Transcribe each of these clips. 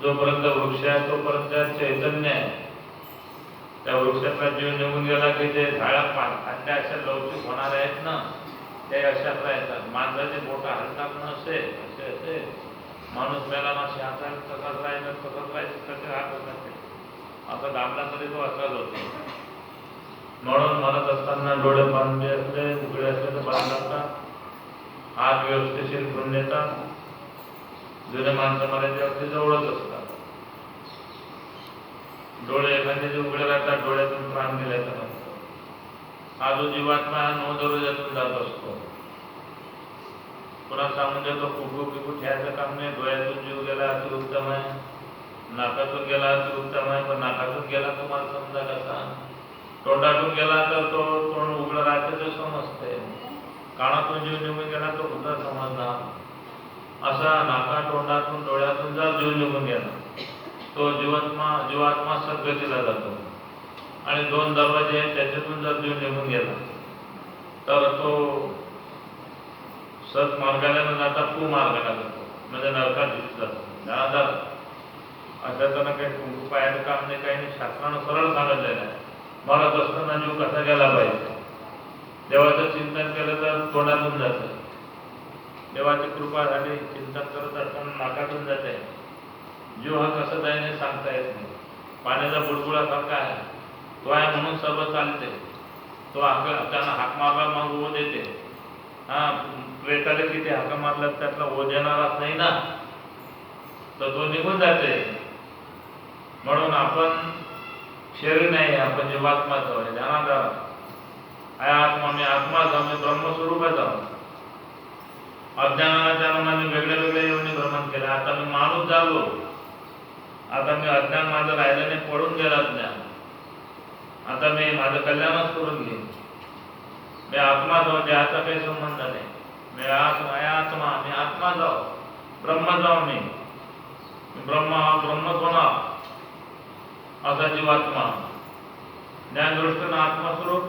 जोपर्यंत वृक्ष आहे तोपर्यंत चैतन्य आहे. त्या वृक्षातला जीव निघून गेला की ते झाडं फांद्या अशा लवचिक होणार आहेत ना, ते अशाच राहतात. माणसाचे बोटा हलतात ना असे असे असे माणूस मेला ना असे हातात तसंच राहायचं तसे हात होतात. आता दाबला तरी तो असाच होतो. म्हणून म्हणत असताना डोळे बांधले असले उघडे असले तर बांध लागतात, हात व्यवस्थिशीर करून देतात. जुने माणसं मला ते अगदी जवळच असतात. डोळे एखाद्याचे उघडे राहतात, डोळ्यातून प्राण गेल्याचा नसतो. हा जो जीवात्मा नो दरवाजातून जात असतो. पुन्हा सांगून देतो कुकू पिकू ठेवायचं काम नाही. डोळ्यातून जीव गेला अति उत्तम आहे, नाकातून गेला अति उत्तम आहे. पण नाकातून गेला तुम्हाला समजा कसा, तोंडातून गेला तर तो तोंड उघडं राहते तो समजते. कानातून जीव निघून गेला तो कुठं समजणार. असा नाका तोंडातून डोळ्यातून जर जीव निघून गेला तो जीवात्मा सद्गतीला जातो. आणि दोन दरवाजे आहेत त्याच्यातून जर जीव निघून गेला तर तो सत्मार्गाला न जाता कुमार्गाला जातो, म्हणजे नरकात जातो. ज्यादा अशा त्यांना काही कुंकू पायाचं काम नाही, काही नाही. शास्त्रानं सरळ सांगितलेलं आहे. मरत असताना जीव कसा गेला पाहिजे. देवाचं चिंतन केलं तर तोंडातून जातं, देवाची कृपा झाली चिंतन करत असताना नाकातून जाते. जीव हा कसा जाईल हे सांगता येत नाही. पाण्याचा बुडबुडासारखा आहे, तो आहे म्हणून सर्व चालते. तो त्यानं हाक मारला मग ओढ येते. हा प्रेताला किती हाका मारला त्यातला ओढ येणारच नाही ना, तर तो निघून जाते. म्हणून आपण शरीर नाही, आपण जीवात्मा जाऊ. ध्यानात आहे आत्मा मी आत्मा जाऊ, मी ब्रह्मस्वरूप जाऊ. अज्ञानाच्या नावाने वेगळे वेगळे योनी भ्रमण केले. आता मी माणूस झालो, आता मी अज्ञान माझं राहिलं नाही, पडून गेला ज्ञान. आता मी माझं कल्याणच करून घेईन. मी आत्मा जाऊ, देहाचा काही संबंध नाही. मी आत्मा मी आत्मा जाऊ, ब्रह्म जाऊ. मी ब्रह्म होणार असा जीवात्मा. ज्ञानदृष्टीनं आत्मस्वरूप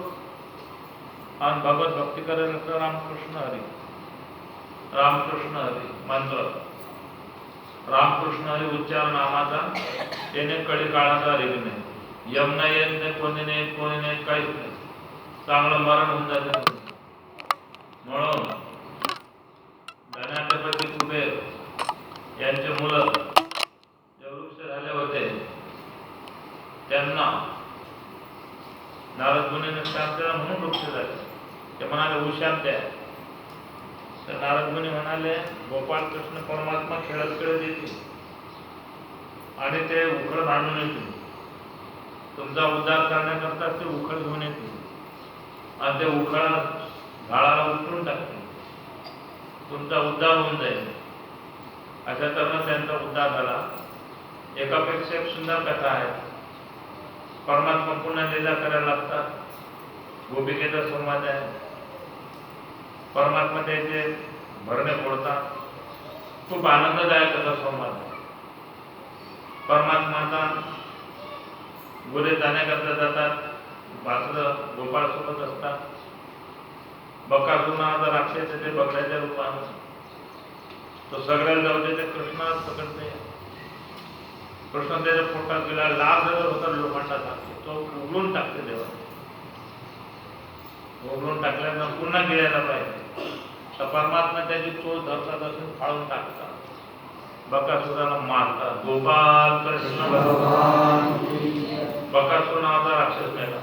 आणि भगवत भक्ती करेल तर रामकृष्ण हरी. रामकृष्ण हरी मंत्र, रामकृष्ण हरी उच्चार नामाचा त्याने कडी काळाचा रेग नाही. यम नाही येत नाही, कोणी नाही काहीच नाही. चांगलं मरण होऊन जाते. म्हणून धनाधिपती कुबेर यांचे मुलं जे वृक्ष झाले होते त्यांना नारद मुनीने शाप दिला म्हणून वृक्ष झाले. ते म्हणाले उशाप द्या. तर नारद मुनी म्हणाले गोपाळ कृष्ण परमात्मा खेळत खेळत येतील आणि ते उखळ बांधून येतील. तुमचा उद्धार करण्याकरता ते उखळ घेऊन येतील आणि ते उखळ झाडाला उकळून टाकतील. तुमचा उद्धार होऊन जाईल. अशा तऱ्हेने त्यांचा उद्धार झाला. एकापेक्षा एक सुंदर कथा आहे. परमात्मा पुन्हा लीला करायला लागतात. गोपिकेचा संवाद आहे. परमात्मा त्याचे भरणे फोडतात. खूप आनंददायक असा संवाद आहे. परमात्माचा गुरे जाण्याकरता जातात. वासुदेव गोपाळ सोबत असतात. बकासूर नावाचा राक्षस ते बकऱ्याच्या रूपानं तो सगळ्याला जाऊ दे. कृष्णाला पकडते. कृष्ण त्याच्या पोटात गेला. लाभ जर होता लोखंडाचा तो उघडून टाकते. देवा उघडून टाकल्यानं पुन्हा गिळायला पाहिजे. तर परमात्मा त्याची चोच धरतात असून फाळून टाकतात. बकासुराला मारतात. गोपाल कृष्ण बकासूर नावाचा राक्षस मेला.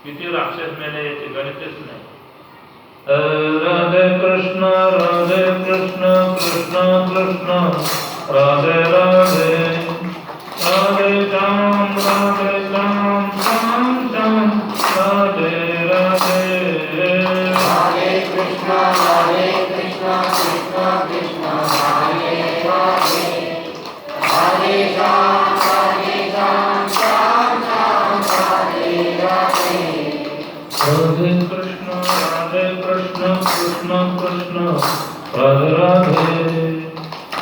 किती राक्षस मेले याचे गणितच नाही. राधे कृष्ण कृष्ण कृष्ण राधे राधे राधे श्याम श्याम श्याम राधे राधे राधे कृष्ण कृष्ण कृष्ण राधे राधे राधे श्याम श्याम श्याम राधे राधे राधे कृष्ण कृष्ण कृष्ण राधे राधे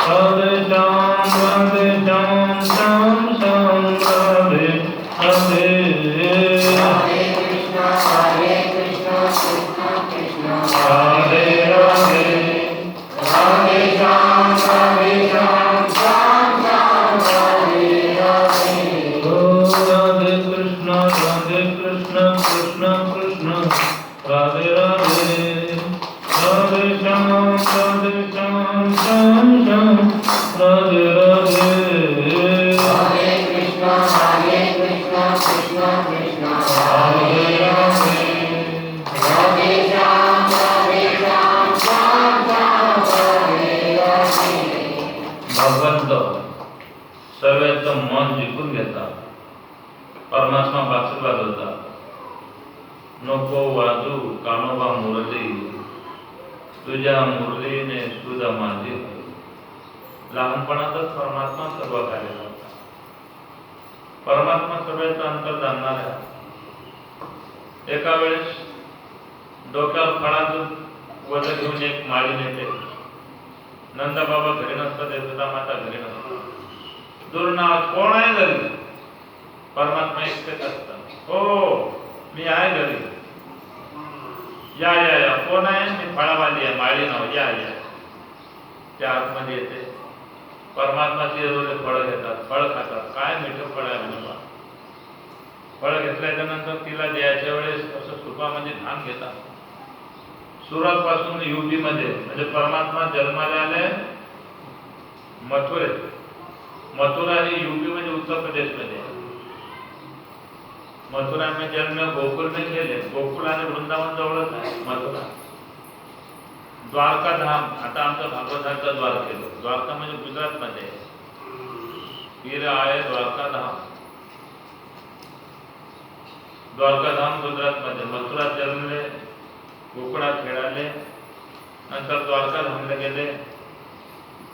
राधे श्याम श्याम श्याम राधे राधे राधे कृष्ण कृष्ण कृष्ण राधे राधे राधे श्याम श्याम श्याम राधे राधे राधे कृष्ण कृष्ण कृष्ण राधे राधे राधे श्याम श्याम श्याम राधे राधे राधे कृष्ण कृष्ण कृष्ण राधे राधे राधे श्याम श्याम राधे राधे भगवंत सर्वांचं मन जिंकून घेतात. परमात्मा बासुरी वाजवतात. नको वाजू कानोबा मुरली तुझ्या मुरलीने सुद्धा माझी. लहानपणातच परमात्मा सर्व कार्य करतात. परमात्मा सर्वांचं अंतर जाणणार आहे. एका वेळेस डोक्यावर फळाचं वजन घेऊन एक माळी नेते. नंदाबाबा घरी नसतात. यशोदा माता घरी नसतात. दुर्नाव कोण आहे घरी? परमात्मा एकटेच असतात. हो मी आहे घरी. या या या कोण आहे? मी फळावाली आहे. माळी नाव या या. त्या आतमध्ये येते. परमात्माची फळं घेतात. फळ खातात. काय मिठं फळ आहे म्हणजे. फळ घेतल्याच्या नंतर तिला द्यायच्या वेळेस असं सुपामध्ये धान घेतात. सुरत पासून युपी मध्ये म्हणजे परमात्मा जन्माला आले मथुरेत. मथुरा ही यूपी म्हणजे उत्तर प्रदेश मध्ये. मथुरा में जन्म गोकुल में केले. गोकुल आणि वृंदावन जवळच आहे मथुरा. द्वारका धाम आता आमचं भागवतांचा द्वार केलं. द्वारका म्हणजे गुजरात मध्ये. फिर आहे द्वारका धाम. द्वारका धाम गुजरात मध्ये. मथुरात जन्मले. गोकुळात खेळाले. नंतर द्वारका धामला गेले.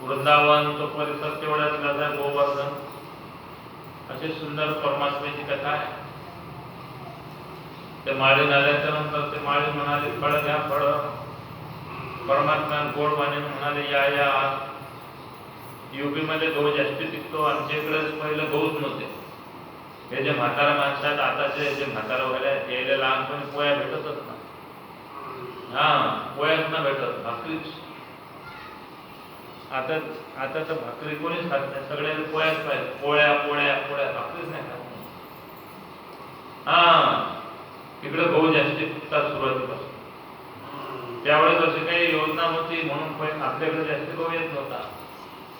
वृंदावन तो परिसर तेवढ्याच आहे. गोवर्धन अशी सुंदर परमात्म्याची कथा आहे. ते माळी झाल्याच्या नंतर ते माळी म्हणाले फळ घ्या फळ. परमात्मा गोड वाणीने म्हणाले या या. युपी मध्ये गहू जास्ती पिकतो. आमच्या इकडे पहिलं गहूच नव्हते. हे जे म्हातारा माणसं आहेत आताचे जे म्हातारा वगैरे आहेत यायला लहानपणी पोया भेटतच ना. हा पोयाच ना भेटत. भाकरीच. आता तर भाकरी कोणीच खात नाही. सगळे पोयाच पाहिजे. पोळ्या पोळ्या पोळ्या. भाकरीच नाही खात. हा इकडे गहू जास्ती पिकतात सुरुवातीपासून. त्यावेळेस अशी काही योजना होती म्हणून आपल्याकडे जास्त गहू येत नव्हता.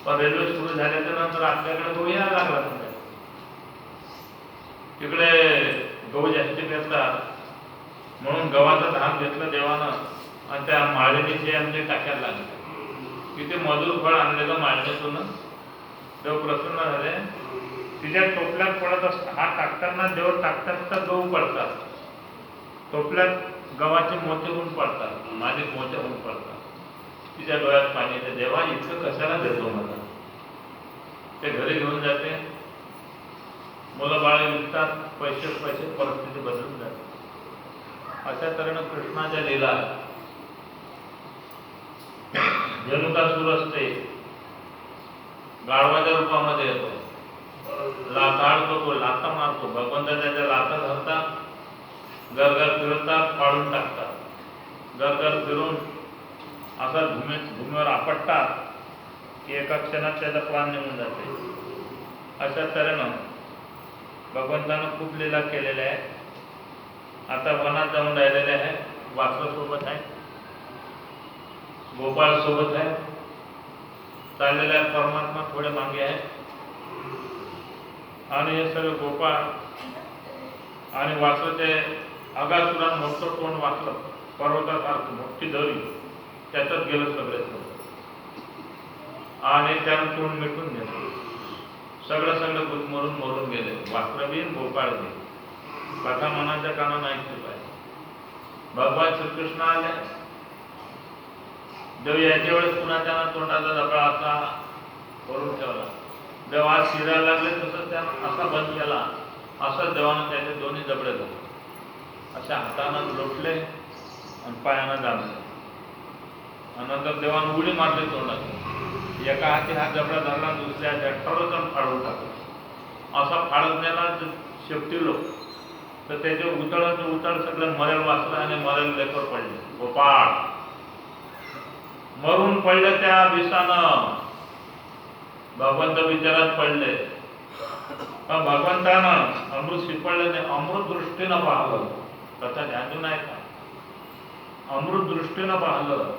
पण रेल्वे सुरू झाल्याच्या नंतर आपल्याकडे गहू यायला लागला. तिकडे गहू जास्ती पेरतात म्हणून गव्हाचं धान घेतलं देवानं आणि त्या माळणीचे आमचे टाकायला लागले. तिथे मजूर फळ आणलेलं माळणीतून देव प्रसन्न झाले. तिच्या टोपल्यात पडत असत. हा टाकताना देव टाकतात तर गहू पडतात. टोपल्यात गव्हाचे मोठे होऊन पडतात, माझे मोठे होऊन पडतात. तिच्या डोळ्यात पाणी येते. देवा इतकं कशाला देतो मला. ते घरी घेऊन जाते. मुलं बाळ विकतात, पैसे परिस्थिती बदलून जाते. अशा तऱ्हेनं कृष्णाच्या लीला जनुकासूर असते, गाढवाच्या रूपामध्ये येतो, लाथाळतो, तो लाथा मारतो. भगवंता त्याच्या लाथा धरतात, गरगर फिरवतात, पाडून टाकतात. गरगर फिरून असा भूमीवर आपटतात की एका क्षणात त्याचा प्राण निघून जाते. अशा तऱ्हेनं भगवंतानं खूप लीला केलेल्या आहे. आता वनात जाऊन राहिलेले आहे. वासरा सोबत आहे, गोपाळ सोबत आहे, चाललेले आहेत. परमात्मा थोडे मागे आहे. आणि हे सगळे गोपाळ आणि वासराचे अगासुरात मोठं तोंड वाचलं, पर्वतासारखं मोठी दरी, त्याच्यात गेलं सगळे आणि त्यानं तोंड मिटून घेतलं. सगळं मरून गेले. वासरबीन गोपाळ बी कथा मनाच्या कानानं ऐकली पाहिजे. भगवान श्रीकृष्ण आले. देव याच्या वेळेस पुन्हा त्यांना तोंडाचा जबडा असा करून ठेवला. देव आज शिरायला लागले तसं त्यानं असा बंद केला. असं देवानं त्याचे दोन्ही जबडे धरले. अशा हातानं लोटले आणि पायानं दाबले. आणि नंतर देवानं उडी मारली तोंडात. एका हाती हा जबडा धरला, दुसऱ्या हाती ठरवून फाडून टाकला. असा फाडत नेला शेपटी लोक तर त्याचे उतळ सगळं मरेल वाचलं आणि मरेल लेकर पडले. गोपाळ मरून पडले त्या विषानं. भगवंत विचारात पडले. पण भगवंतानं अमृत शिपडले नाही, अमृत दृष्टीनं पाहिलं. कथा ध्यान नाही का? अमृत दृष्टीनं पाहिलं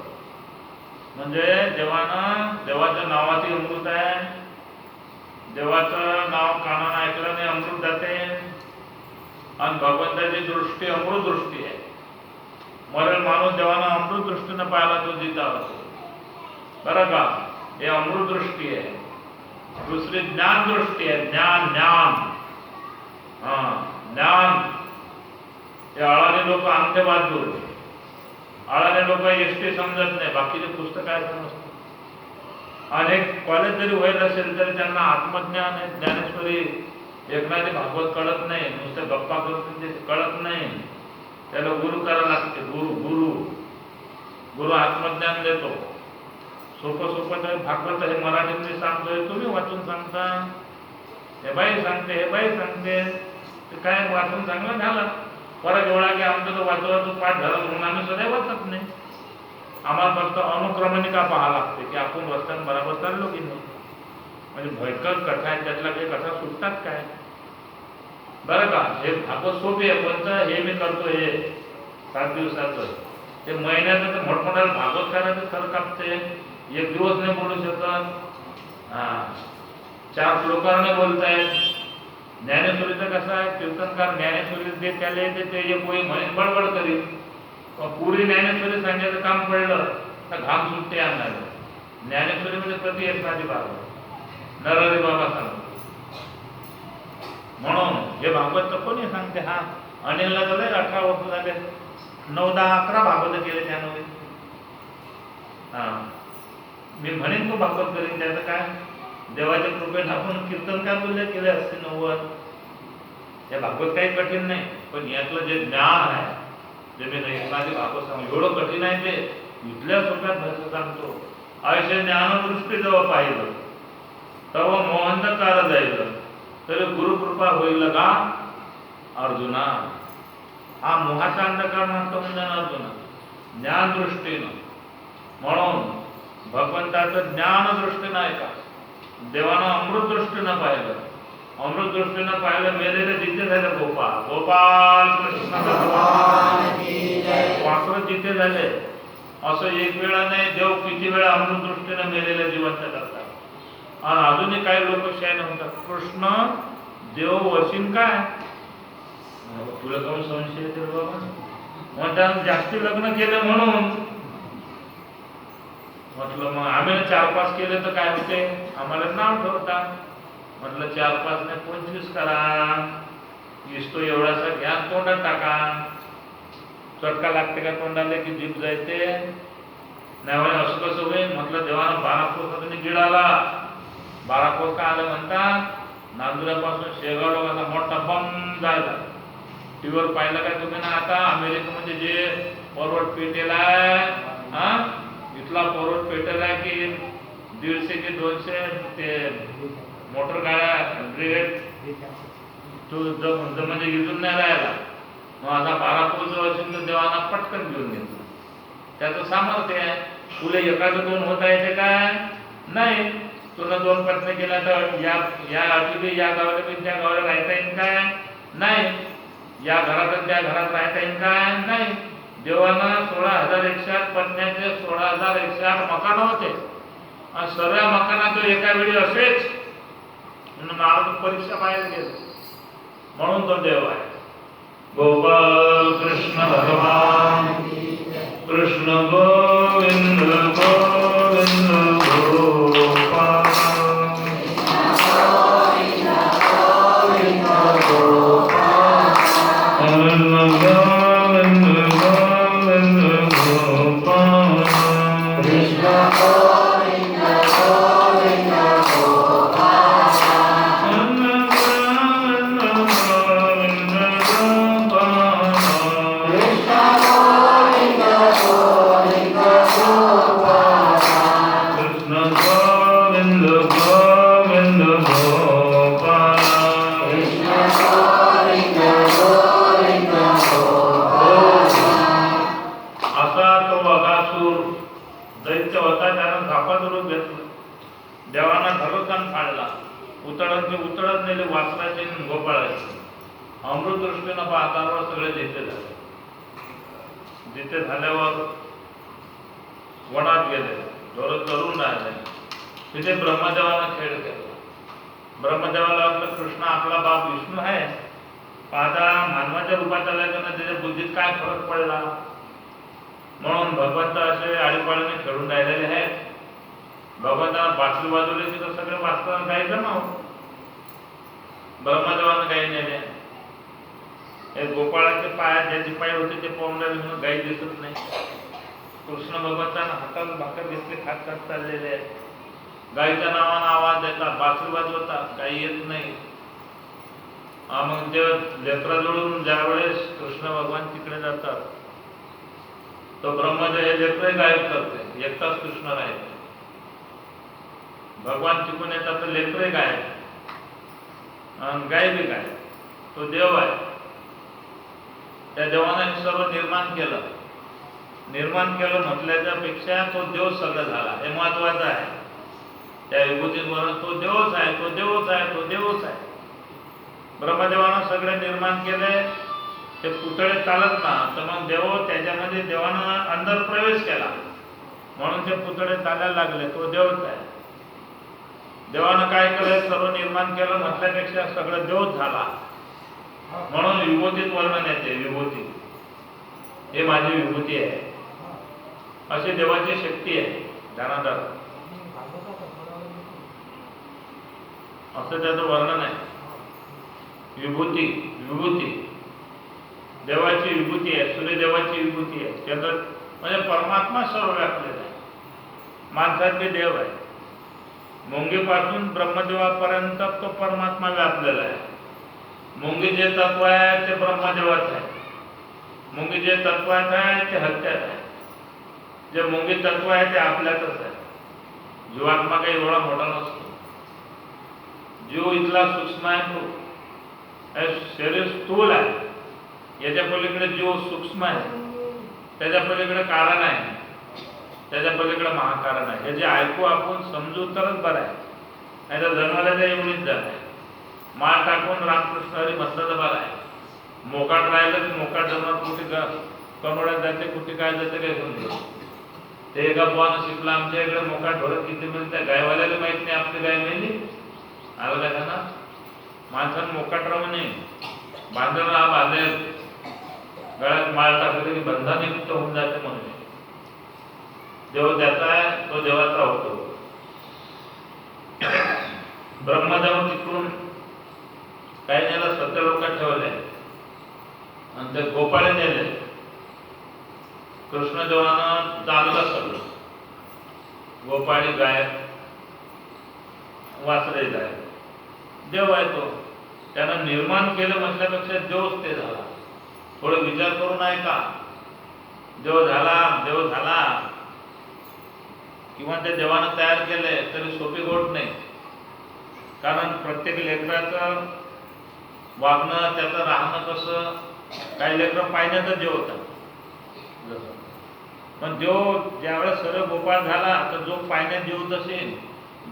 म्हणजे देवाच्या नावाची अमृत आहे. देवाचं नाव कानानं ऐकलं नाही अमृत जाते. आणि भगवंताची दृष्टी अमृत दृष्टी आहे. मरेल माणूस देवानं अमृत दृष्टीनं पाहायला तो जिता होतो. बरं का? हे अमृत दृष्टी आहे. दुसरी ज्ञान दृष्टी आहे. ज्ञान ज्ञान हे अळाने लोक अंगठे बाजू. अळाने लोक एसटी समजत नाही, बाकीचे पुस्तक काय समजतात. अनेक कॉलेज जरी व्हायला असेल तरी त्यांना आत्मज्ञान आहे, ज्ञानेश्वरी एकनाथी भागवत कळत नाही. नुसते गप्पा करून ते कळत नाही. त्याला गुरु करायला लागते. गुरु आत्मज्ञान देतो. सोपं तर भागवत हे मराठीमध्ये सांगतोय, तुम्ही वाचून सांगता. हे बाई सांगते ते काय वाचून चांगलं झालं. परत एवढा की आमचं तो वाचवायचं पाठ झाला म्हणून आम्ही सध्या वाचत नाही. आम्हाला फक्त अनुक्रमणिका पाहावं लागते की आपण रस्त्यानं बरोबर चाललो की नाही. म्हणजे भयंकर कथा आहे, त्यातल्या काही कथा सुटतात काय. बरं का? हे भागवत सोपी आहे. कोणतं हे मी करतो हे 7 दिवसाचं, ते महिन्याचं तर मोठमोठ्याला भागवत करायचं खरं कापते. 1 दिवस नाही बोलू शकत. 4 श्लोकांनी बोलतायत. ज्ञानेश्वरीचं कसं आहे, कीर्तनकार ज्ञानेश्वरी जे त्याला येते ते कोणी म्हणून बडबड करील. पुरी ज्ञानेश्वरी सांगायचं काम पडलं तर घाम सुट्टे आणणार. ज्ञानेश्वरीमध्ये प्रति एकनाथी भागवत नरहरी बाबा सांगतो. म्हणून हे भागवत तर कोणी सांगते. अनिलला झाले 18 वर्ष झाले, 9, 10, 11 भागवत केले त्यामुळे. मी म्हणेन तो भागवत करीन. त्याचं काय, देवाच्या कृपेत आपण कीर्तनकार बोलले केले असते 90. हे भागवत काही कठीण नाही. पण यातलं जे ज्ञान आहे जे मी एकनाथी भागवत सांगतो एवढं कठीण आहे. ते इथल्या सोप्यात भाषेत सांगतो. आयुष्य ज्ञानदृष्टी जेव्हा पाहिलं तेव्हा मोहंधकार जाईल तरी गुरुकृपा होईल का अर्जुना. हा मोहाचा अंधकार नसतो म्हणजे अर्जुना ज्ञानदृष्टीनं. म्हणून भगवंताचं ज्ञान दृष्टीनं आहे का, देवानं अमृत दृष्टीनं पाहिलं अमृत दृष्टीनं पाहिलं मेलेले जिथे झाले गोपाळ गोपाल कृष्ण भगवान वासर जिथे झाले. असं एक वेळा नाही, देव किती वेळा अमृत दृष्टीनं मेलेल्या जीवांच्या करतात. आणि अजूनही काही लोक शयन म्हणतात कृष्ण देव वशीन काय. तुला कोण संशय येते बाबा. म्हणतात जास्ती लग्न केले म्हणून. म्हटलं मग आम्ही 4-5 केले तर काय होते, आम्हाला नाव ठेवतात. म्हटलं 4-5 नाही 25 करा. इसतो एवढासा घ्या तोंडात टाका. चटका लागते का तोंडाला की जीभ जायते नाही म्हणे. असं कसं होईल. म्हटलं देवानं 12 कोस गिळाला. 12 कोस का आलं म्हणतात. नांदुऱ्यापासून शेगाव लोकांचा मोठा बंद झाला. टीव्हीवर पाहिलं काय तुम्ही ना. आता अमेरिकेमध्ये जे फॉरवर्ड पेटेल आहे इथला फॉरवर्ड पेटेल आहे की 150 की 200 ते मोटर गाड्या ब्रिगेड तो म्हणजे इथून नाही राहिला. मग आता 12 कोस असेल तर देवाना पटकन घेऊन घेतलं. त्याचं सामर्थ्य आहे. तुला एकाचं 2 होता येते काय नाही. तुला 2 पत्नी केल्या तर या अटी या गावाला त्या गावाला राहता येईल काय नाही. या घरात त्या घरात राहता येईल काय नाही. देवानं 16,108 पत्न्याचे 16,108 मकान होते. आणि सर्व मकानात एका वेळी असेच महाराज परीक्षा पाहायला गेले. म्हणून तो देव आहे. गोपाल कृष्ण भगवान कृष्ण गोविंद गोविंद गोपाल देवाना धरोकान फाडला. उतळत नेले वासराचे गोपाळाचे. अमृत दृष्टीनं पाहतावर सगळे जिथे झाले. जिथे झाल्यावर वनात गेले. थोडं तरुण राहिले. तिथे ब्रह्मदेवानं खेळ केला. ब्रह्मदेवाला वाटलं कृष्ण आपला बाप विष्णू आहे. पाहता मानवाच्या रूपात आल्यानं त्याच्या बुद्धीत काय फरक पडला. म्हणून भगवंत असे आळीपाळीने खेळून राहिलेले आहेत. भगवंताला बासरी वाजवली की तर सगळे वाचताना गायचं ना. ब्रह्मदेवानं गाई नेले. हे गोपाळाचे पाय ज्याचे पाय होते ते पाहून राहिले म्हणून गाई दिसत नाही. कृष्ण भगवंतानं हातात भाकर घेतले खात खात चाललेले आहेत. गाईच्या नावानं आवाज देतात बासरी वाजवतात गाई येत नाही. मग जे लेकराजवळून ज्या वेळेस कृष्ण भगवान तिकडे जातात तो ब्रह्मदेव हे लेकरे गायब करते. एकटाच कृष्ण राहते. भगवान तिकून येतात तर लेकरे गायब आणि गाय बी गायब. तो देव आहे. त्या देवाने सर्व निर्माण केलं. निर्माण केलं म्हटल्याच्या पेक्षा तो देव सगळं झाला हे महत्वाचं आहे. त्या विभूतीवर तो देवच आहे. तो देवच आहे. तो देवच आहे. ब्रह्मदेवानं सगळे निर्माण केले. ते पुतळे चालत ना तर मग देव त्याच्यामध्ये देवानं अंदर प्रवेश केला म्हणून ते पुतळे चालायला लागले. तो देवच आहे. देवानं काय केलं सर्व निर्माण केलं म्हटल्यापेक्षा सगळं देवच झाला. म्हणून विभूतीत वर्णन येते. विभूती हे माझी विभूती आहे अशी देवाची शक्ती आहे. ध्यानात असं त्याचं वर्णन आहे. विभूती विभूती देवाची विभूती आहे. सूर्यदेवाची विभूती आहे. चंद्र म्हणजे परमात्मा सर्व व्यापलेला आहे. माणसाचे देव आहे. मुंगीपासून ब्रह्मदेवापर्यंत तो परमात्मा व्यापलेला आहे. मुंगी जे तत्व आहे ते ब्रह्मदेवाच आहे. मुंगी जे तत्वात आहे ते हत्यात आहे. जे मुंगी तत्व आहे ते आपल्यातच आहे. जीवात्मा काही एवढा मोठा नसतो. जीव इथला सूक्ष्म आहे. तो शरीर स्थूल आहे. याच्या पलीकडे जीव सूक्ष्म आहे. त्याच्या पलीकडे कारण आहे. त्याच्या पलीकडे महाकारण आहे. हे जे ऐकू आपण समजू तरच बरं आहे. नाही तर जन्माला एवढीच जात आहे. माळ टाकून रामकृष्ण हरी म्हटलं बरं आहे. मोकाट राहिलं की मोकाट जन्मात कुठे कमोड्यात जाते, कुठे काय जाते काय समजलं. ते एका बुवानं शिकलं आमच्या इकडे मोकाट ढोरं किती मिळते गायवाल्याला माहित नाही आपली गाय मिळली. आलं का ना, माणसानं मोकाट राहू नये, बांधण हा बांधेल, गळ्यात माळ टाकली की बंधानियुक्त होऊन जाते. म्हणून देव त्याचा आहे, तो देवाचा होतो. ब्रह्मदेव तिकडून काही नेलं, सत्य लोकात ठेवले आणि ते गोपाळे नेले. कृष्णदेवानं चाललं सगळं, गोपाळी गाय, वासरे गाय, देव आहे तो. त्यानं निर्माण केलं म्हटल्यापेक्षा देवच ते झाला. थोडं विचार करून आहे का, देव झाला किंवा त्या देवानं तयार केले तरी सोपी गोष्ट नाही. कारण प्रत्येक लेकराचं वागणं, त्याचं राहणं कसं, काही लेकरं पाहण्याचा देव होता. पण देव ज्यावेळेस सर्व गोपाळ झाला तर जो पाहण्यात देव असेल,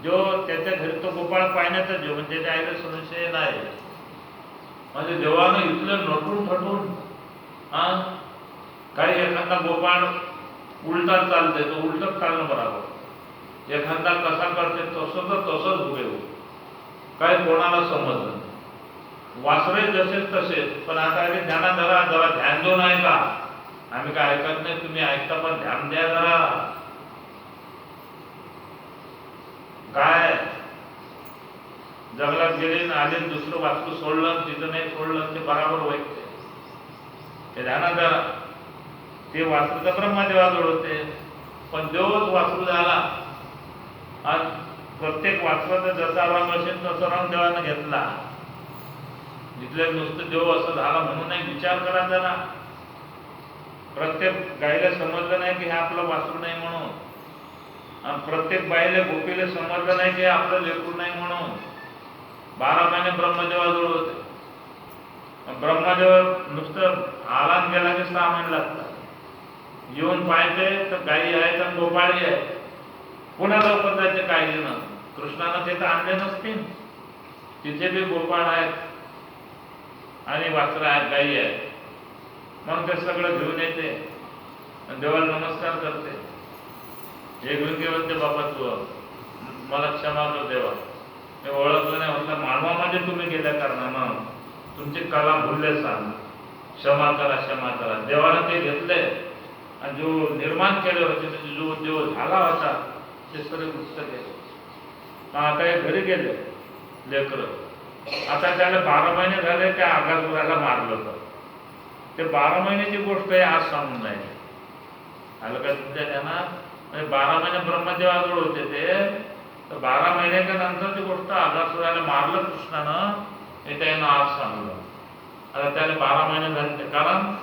जो त्याच्या घरी तो गोपाळ पाहण्याचा देव, म्हणजे त्याच्या आईला संशय नाही. म्हणजे देवानं इथलं नटून थटून काही एखादा गोपाळ उलटा चालते तो उलटच चालणं बरोबर, एखादा कसा करते तसं तर तसंच उभे हो, काय कोणाला समजलं. वासरे जसेच तसेच. पण आता ध्यानात धरा, जरा ध्यान देऊन आहे का, आम्ही काय ऐकत नाही, तुम्ही ऐकता पण ध्यान द्या जरा. काय जंगलात गेले आले, दुसरं वास्तू सोडलं, तिथं नाही सोडलं, ते बराबर वाईट. ते ध्यानात धरा. ते वास्तू तर ब्रह्मदेवाजवळ होते, पण देवच वास्तू झाला. आणि प्रत्येक वास्तवाचा जसा रंग असेल तसा रंग देवानं घेतला. जिथले नुसतं देव असं झाला म्हणून नाही, विचार करा जरा. प्रत्येक गायीला समजलं नाही की हे आपलं वासरू नाही म्हणून, आणि प्रत्येक बाईला गोपीला समजलं नाही की आपलं लेकरू नाही म्हणून. 12 महिने ब्रह्मदेवाजवळ होते. ब्रह्मदेव नुसतं आलान गेला की 6 महिने लागतात. येऊन पाहिजे तर गायी आहेत आणि गोपाळी आहे, पुन्हा लवकर जायचे काही ना. कृष्णानं तिथं आणले नसतील, तिथे बी गोपाळ आहेत आणि वासरं आहेत, गायी आहेत. मग ते सगळं घेऊन येते आणि देवाला नमस्कार करते. हे घेऊन घेऊन ते बाबा तू मला क्षमा कर देवा, मी ओळखलं नाही, म्हटलं मानवामध्ये तुम्ही गेल्या कारणानं तुमची कला भुलले, सांग क्षमा करा क्षमा करा. देवानं ते घेतले आणि जो निर्माण केले होते, जो देव झाला होता ते सगळे गुप्त गेले. आता हे घरी गेले लेकर. आता त्याला 12 महिने झाले, त्या आगासुराला मारलं होतं. ते 12 महिन्याची गोष्ट आहे, आज सांगून नाही. आलं का तुमच्या ध्यानात? म्हणजे 12 महिने ब्रह्मदेवाजवळ होते ते, तर 12 महिन्याच्या नंतरची गोष्ट आगासुराला मारलं कृष्णानं, हे त्यानं आज सांगलं. आता त्याला 12 महिने झाले, कारण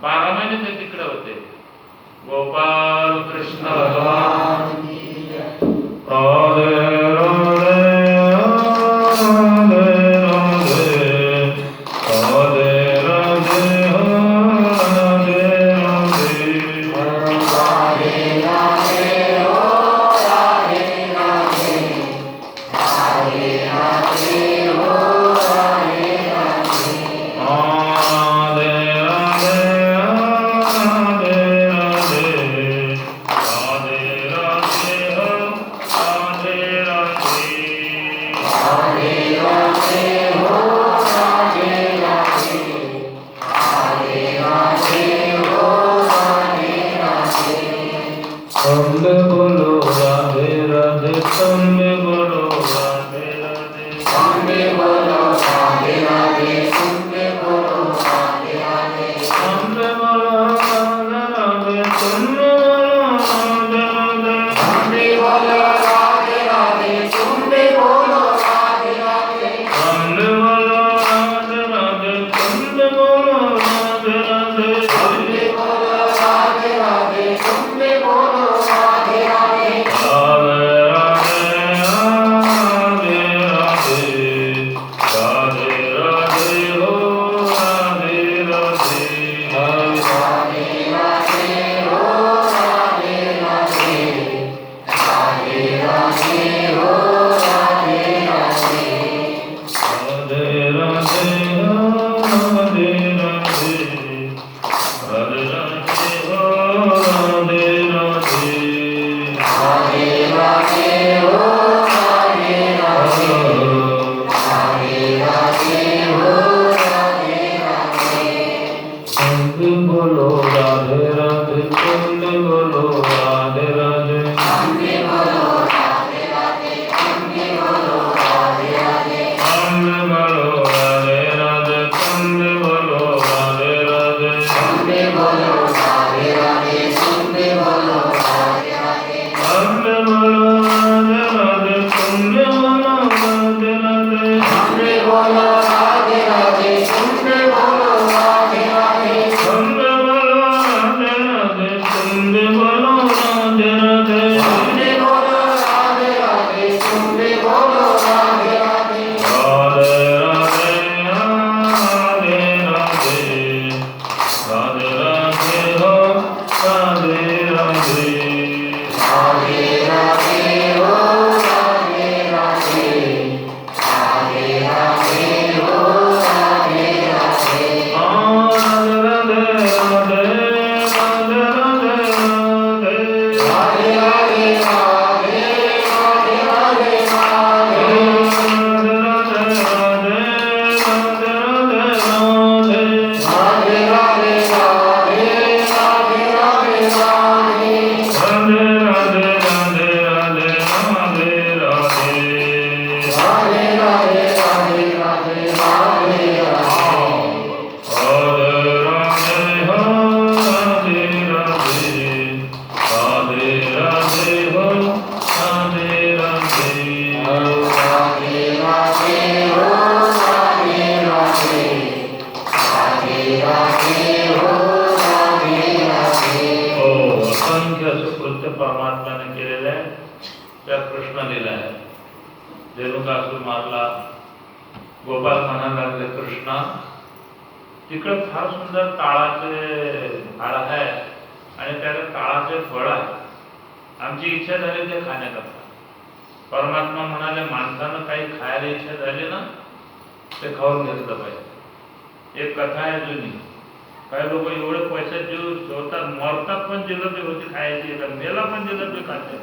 12 महिने ते तिकडे होते. गोपाल कृष्ण भगवान राधे राधे राधे राधे असंख्य असं कृत्य परमात्म्याने केलेलं आहे. त्या कृष्ण लीला आहे. रेणुकासूर मारला, गोपाल म्हणायला लागले कृष्णा तिकडे फार सुंदर ताळाचे झाड आहे आणि त्याला ताळाचे फळ आहे. आमची इच्छा झाली ते खाण्याकरता. परमात्मा म्हणाले माणसानं काही खायला इच्छा झाली ना ते खाऊन घेतलं पाहिजे. एक कथा आहे जुनी. काही लोक एवढे पैसे जीव ठेवतात, मरतात पण जिलेबी होती खायची, मेला पण जिलेबी खाते.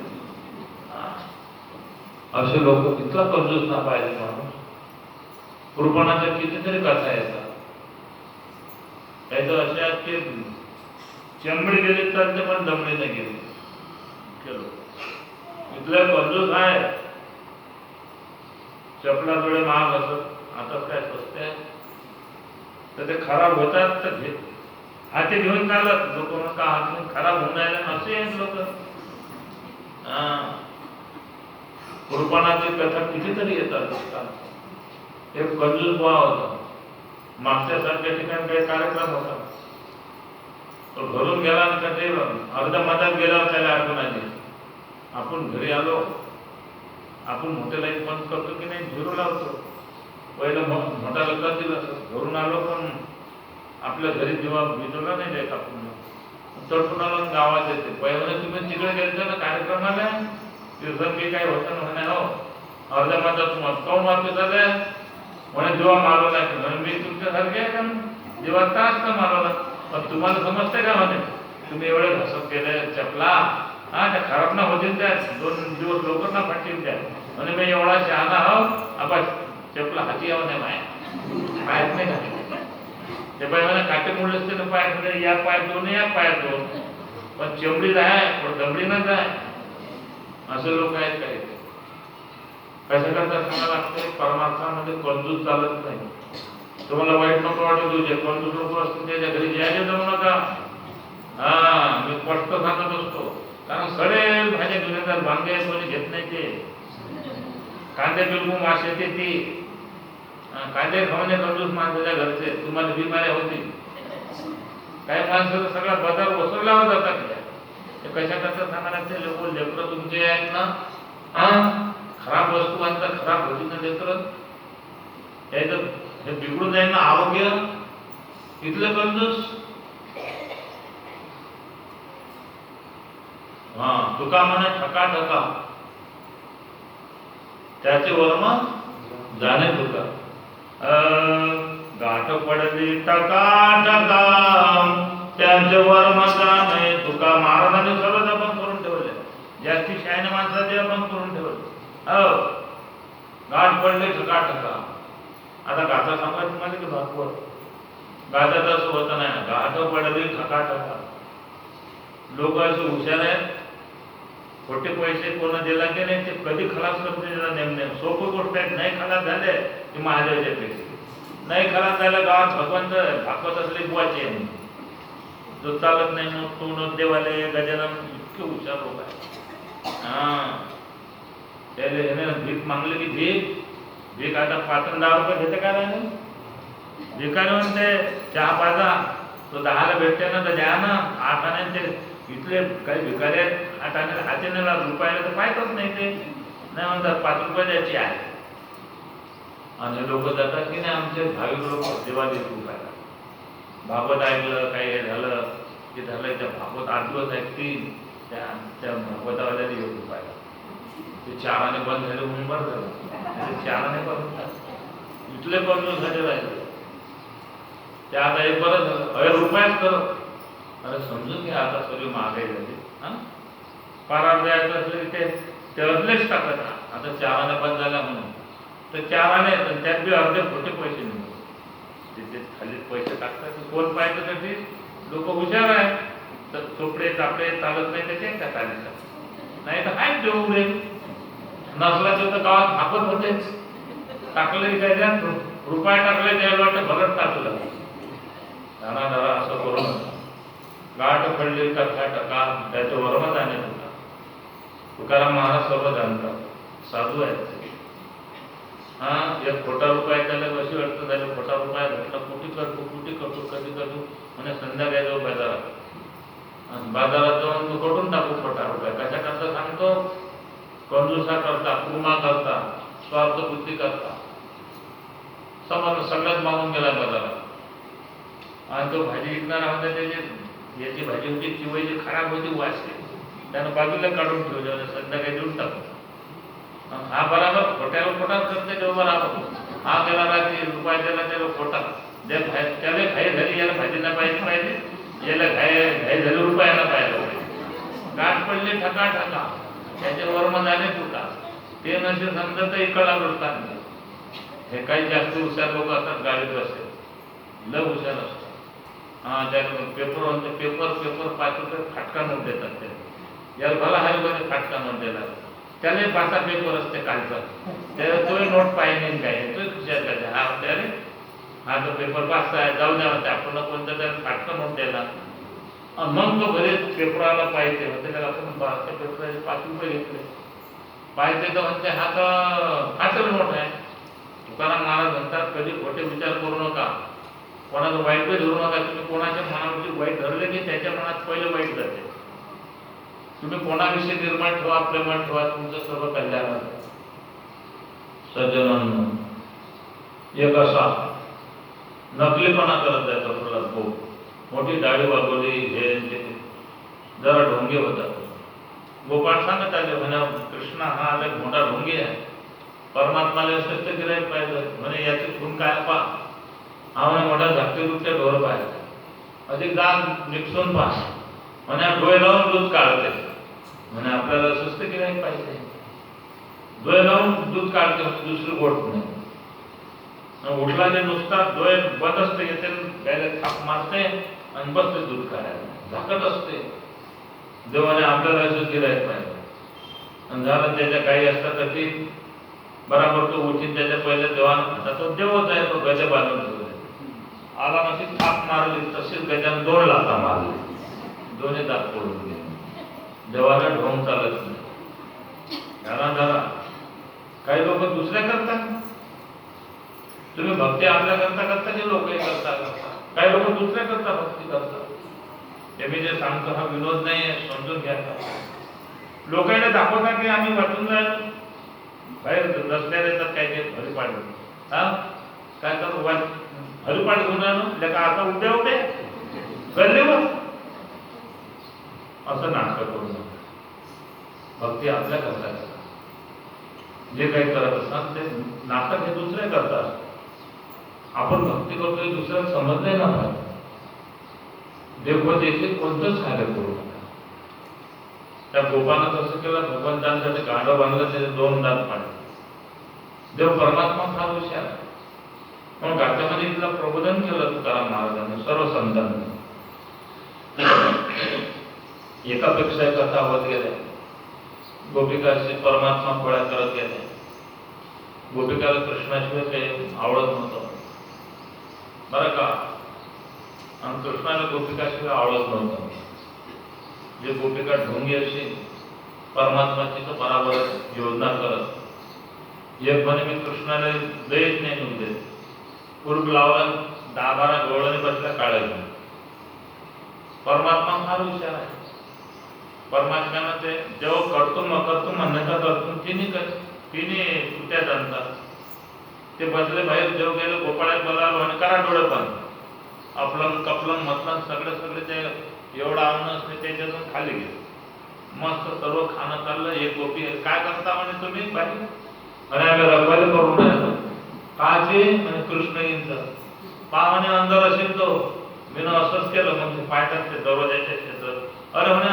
असे लोक इतका कंजूस ना पाहिजे माणूस. कृपणाच्या कितीतरी कथा येतात. काही तर असे आहेत की चमडी गेली तर ते पण दमडी नाही गेली. इथले कंजूस आहे. चपला थोडे महाग असत, आता काय स्वस्त आहे तर ते खराब होतात तर हाती घेऊन चालत. लोक का हात खराब होऊन राहिले असे आहेत लोक. कृपणाची कथा कितीतरी येतात. एक कंजूस बुवा होता. मागच्या सारख्या ठिकाणी काही कार्यक्रम होता. तो घरून गेला आणि कधी अर्ध्या मधात गेल्यावर त्याला आठवण आली आपण घरी आलो, आपण मोठे लाईट बंद करतो की नाही, झिरो लावतो. पहिलं मोठा लक्षात दिलं घरून आलो पण आपल्या घरी जेव्हा भिजवला नाही द्यायचा आपण चढून आलो गावात येते. पहिलं तुम्ही तिकडे गेलतो ना कार्यक्रमाला तीर्थकी काही होतं ना म्हणे हो अर्ध्या मधात काऊन वापस आले म्हणे जेव्हा मारवला म्हणे मी तुमच्यासारखे आहे का जेव्हा तास का मारवला पण तुम्हाला समजते का म्हणे तुम्ही एवढे घसत केले चपला त्या खराब ना होतील त्या 2 दिवस लवकर ना फाटतील त्या म्हणे मी एवढा शहाणा हो आपण चपला हाती यावं नाही माया पायात नाही का ते पाय मला काटे मुळे असते ना पायात या पायात 2 या पायात 2 पण चमडी जाय पण दमडी ना जाय. असे लोक आहेत काही. कशा करता सांगायला लागते परमार्थामध्ये कंजूस चालत नाही. तुम्हाला वाईट नको वाटत जे कंजूस लोक असतील त्याच्या घरी जायचे जाऊ नका. मी स्पष्ट सांगत असतो कारण सडेल भाज्या घेऊन येतात. वांगे कोणी घेत नाही ते कांदे बिलकुल मास येते ती कांदे खावणे कंजूस माणसाच्या घरचे तुम्हाला बिमाऱ्या होतील. काही माणसं सगळा बाजार वसुलावर जातात. कशा करता सांगायला ते लोक लेकरं तुमचे आहेत ना खराब वस्तू आणतात खराब होती ना लेकरं त्याचं हे बिघडून जाईल ना आरोग्य. इथलं कंजूस तुका म्हणे ठका ठका त्याचे वर्म जाणे तुका गाठ पडली टका टका त्यांचे वर्म जाणे तुका. महाराजांनी सर्व जपन करून ठेवले. जास्ती शहाणे माणसाचे जपन करून ठेवले. गाठ पडले ठका ठका. आता गाथा सांगा तुम्हाला की भागवत गाथात असं होतं नाही. गाठ पडली ठका ठका. लोक असे हुशार आहेत. खोटे पैसे कोणा दिला की नाही ते कधी खलास करते त्याचा नेम सोपी गोष्ट आहे. नाही खलास झाले की महादेवाचे पैसे नाही खलास झालं गावात भगवंत भागवत असले बुवाचे जो चालत नाही मग तो देवाले गजानन इतके हुशार लोक आहे. त्याला भीक मागले की भीक आता 5-10 रुपये घेते काय नाही भिकारी म्हणते चहा पाजा तो 10ला भेटते ना तर द्या ना 8 आणे. ते इथले काही भिकारी आहेत 8 आणे हाती नेला रुपयाला तर पाहतच नाही ते नाही म्हणतात 5 रुपये द्यायची आहे. आणि लोक जातात की नाही आमचे भाविक लोक देवा देत रुपयाला. भागवत ऐकलं काही हे झालं की झालं त्या भागवत 8 दिवस ऐकतील त्या भागवतावाल्याने 1 रुपयाला. ते 4 आणे बंद झाले म्हणून बरं झालं. 4 आणे बंद होतात इथले बंद झाले राहिले ते आता एक बरं झालं रुपयाच करत. अरे समजून घ्या आता सगळी महागाई झाली. पारा द्यायचं असलं की ते अर्धेच टाकत. आता 4 आणे बंद झाल्या म्हणून तर 4 आणे त्यात बी अर्धे खोटे पैसे निघतात. तिथे खाली पैसे टाकतात कोण पाहिजे त्याची लोक हुशार आहेत. तर चोपडे चापडे चालत नाही त्याचे त्या चालीचा नाही तर आहेत तेवढे नसला तर गावात भागवत होते. टाकले काय रुपये टाकले त्याला वाटतं भरत टाकलं धरा धरा असं करून गाठ पडली टका टका त्याचे वर्म जाणे होता. तुकाराम महाराज सर्व जाणतात साधू आहेत. एक खोटा रुपया त्याला कशी अडचण झाली खोटा रुपया भेटला कुठे करतो कधी करतो म्हणे संध्याकाळी जाऊ बाजारात आणि बाजारात जाऊन तो कटून टाकू खोटा रुपये कशा करता सांगतो, कंजूसा करता, कुमा करता, स्वार्थ बुद्धी करता. समज सगळ्यात मागून गेला बाजारात आणि तो भाजी विकणारा होता, त्याची याची भाजी होती चिवळीची खराब होती, वाचली, त्यानं बाजूला काढून ठेवली आणि संध्याकाळी देऊन टाकतो. हा बराबर खोट्यावर खोटा करते तेव्हा बराबर. हा गेला रात्री रुपया त्याला त्याला खोटा जे त्याला घाई झाली, याला भाजी नाही पाहिजे, याला घाई झाली रुपयाला पाहिजे, गाठ पडली ठका ठका, त्याच्यावर मग झाले तुका ते नसे समजत इकडला वृत्तांत. हे काही जास्त हुशार लोक असतात गाडीत बसले, लय हुशार असतात. हा त्या पेपर 5 रुपये फाटका नोट देतात ते, याला भला हाय बरे फाटका नोट दिला, त्याला 5 पेपर असते कालचा, त्याला तोही नोट पाहिजे काय तोही खुशाल काय हा त्याने हा तो पेपर 5 आहे जाऊ द्या म्हणते, आपण कोणता त्याला फाटका नोट दिला. मग तो घरी पेपराला पाहिजे होते, त्याला आपण 12 पेपराचे 5 रुपये घेतले पाहिजे तर म्हणते हा तर फाटल नोट आहे. तुकाराम महाराज म्हणतात कधी खोटे विचार करू नका, कोणाचं वाईट धरू नका. तुम्ही कोणाच्या मनावरती वाईट धरले की त्याच्या मनात पहिले वाईट जाते. तुम्ही कोणाविषयी निर्माण ठेवा, प्रेमात ठेवा, तुमचं सर्व कल्याण होतं. सज्जनांनो, एक असा नकलीपणा करत जायचा प्रल्हाद भाऊ, मोठी दाढी वागवली, हे जरा ढोंगे होता. गोपाळ सांगत आले म्हणे कृष्णा हा आले मोठा ढोंगे आहे, परमात्माला सत्य गिरायक पाहिजे म्हणे, याची खून काय पा हा म्हणे मोठा धाकटे दुखते ढोर पाहिजे, अधिक दान निपसून पा म्हणे, डोळे लावून दूध काढते म्हणे, आपल्याला स्वस्त गिरायक पाहिजे, डोळे लावून दूध काढते म्हणजे दुसरी गोष्ट नाही. उठला जे नुसता डोळे बंद असते, येते त्याला थाप मारते आणि बसते दूध काढायला, झाकत असते. देवाने आपल्याला असं गिरायक पाहिजे. आणि झालं त्याच्या काही असतात तर ती बराबर तो उठीन त्याच्या पहिले देवान आता तो देवच आहे, तो गजा बांधून ठेवले, आला नशी थाप मारली तशीच गजानं 2 लाथा मारले, दोन्ही दात पडून गेले. देवाला ढोंग चालत नाही. जरा काही लोक दुसऱ्या करतात, तुम्ही भक्ती आपल्या करता करता की लोक करता, काही लोक दुसऱ्या करता भक्ती करतात. ते मी जे सांगतो हा विनोद नाही आहे, समजून घ्या. लोकांना दाखवता की आम्ही वाचून जायला बाहेर रस्त्याला येतात, काय ते हरिपाठ हा काय करू हरिपाठ घेऊन आणू का आता उद्या गल्लीवर असं नाटक करू नका. भक्ती आपल्या करता जे काही करत असतात ते नाटक हे दुसरे करतात. आपण भक्ती करतोय दुसऱ्याला समजले ना पाहिजे. देवदेशी कोणतंच कार्य करू नका. त्या गोपानं कसं केलं, भगवंतांसाठी गाडं बांधलं, त्याचे 2 दात पाडले. देव परमात्मा फार हुशार आहे. मग गाच्यामध्ये इथलं प्रबोधन केलं तुकाराम महाराजांनी, सर्व संतांनी. एकापेक्षा एक कथा होत गेल्या. गोपिकाशी परमात्मा पोळ्या करत गेले. गोपिकाला कृष्णाशिवाय काही आवडत नव्हतं बरं का, आणि कृष्णाला गोपिकाशिवाय आवडत नव्हतं. जे गोपिका ढोंगी अशी परमात्माची तर बराबर योजना करत, एक म्हणे मी कृष्णाला देत नाही म्हणजे कुरूप लावला 10-12 गवळणी बसल्या काढायला. परमात्मा फार हुशार आहे. परमात्म्यानं ते जेव्हा करतो म्हणण्याचा करतो तिने सुट्या जाणतात. ते बसले बाहेर, जेव्हा गेले गोपाळात बोलावलं आणि करा डोळे पण आपलं कपलं मतलं सगळे ते एवढं अन्न असते त्याच्यातून खाली गेले. मस्त सर्व खाणं चाललं. एक गोपी काय करता म्हणे तुम्ही बाई, आणि आम्ही रखवाले करून राहिलो काचे म्हणजे कृष्ण येईनचं पाहुणे अंदर असेल तो मी असंच केलं म्हणजे पायटात ते दरवाजाच्या क्षेत्र. अरे म्हणे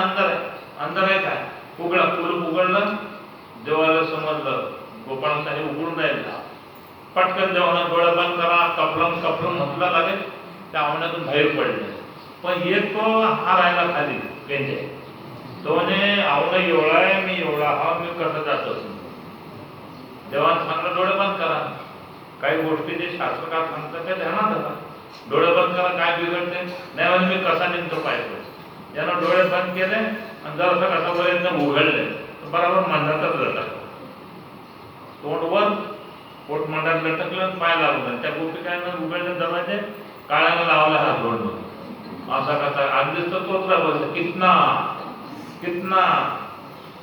अंदर आहे काय उघडा, कुलूप उघडलं. देवाला समजलं गोपाळांचा हे उघडून राहिला. पटकन देवानं डोळे बंद करा, कपलम म्हटलं लागेल. त्या आवण्यातून बाहेर पडले. पण एक तो हा राहिला खाली पेंजे, तो म्हणे आवणं एवढा आहे, मी एवढा हा मी कसं जातो. देवानं सांगलं डोळे बंद करा. काही गोष्टी जे शास्त्रकार सांगतात त्या ध्यानात धरा. डोळे बंद करा, काय बिघडते नाही म्हणजे मी कसा निघतो पाहिजे. यानं डोळे बंद केले आणि जर कसापर्यंत उघडले तर बरोबर मंदातच लटकलं. तोंड वर पोट मंडात लटकलं, पाय लागलं. त्या गोपिकांना उघडले दरवाजे, काळ्यानं लावला हात जोडून. असा कसा अगदीच तर तोच बोलतो कितना कितना.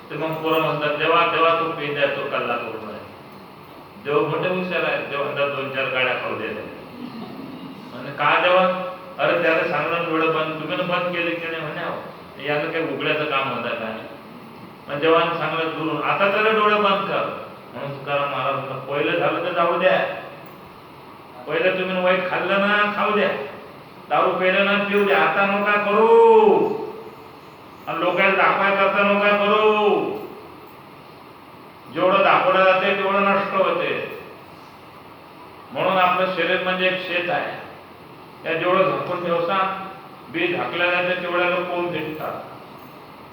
ते मग पोरं म्हणतात जेव्हा तेव्हा तो पेन आहे तो कल्ला करू नये. जेव्हा मोठे हुशार आहे तेव्हा म्हणतात 2-4 गाड्या खाऊ द्या. आणि का जेव्हा अरे त्याला सांगणं डोळे बंद तुम्ही बंद केले की नाही म्हणे याचं काही उघड्याचं काम होतं काय. मग जेव्हा सांगलं दुरून आता तरी डोळे बंद कर म्हणून तुकाराम महाराज पहिलं झालं तर जाऊ द्या. पहिलं तुम्ही वाईट खाल्लं ना खाऊ द्या, दारू पेलं ना पिऊ द्या, आता नका करू. आणि लोकांना दाखवायचं नका करू. जेवढं दाखवलं जाते तेवढं नष्ट होते. म्हणून आपलं शरीर म्हणजे एक शेत आहे. त्या जेवढं झाकून ठेवसा बी झाकल्या जाते तेवढ्या लोक कोण फेकतात.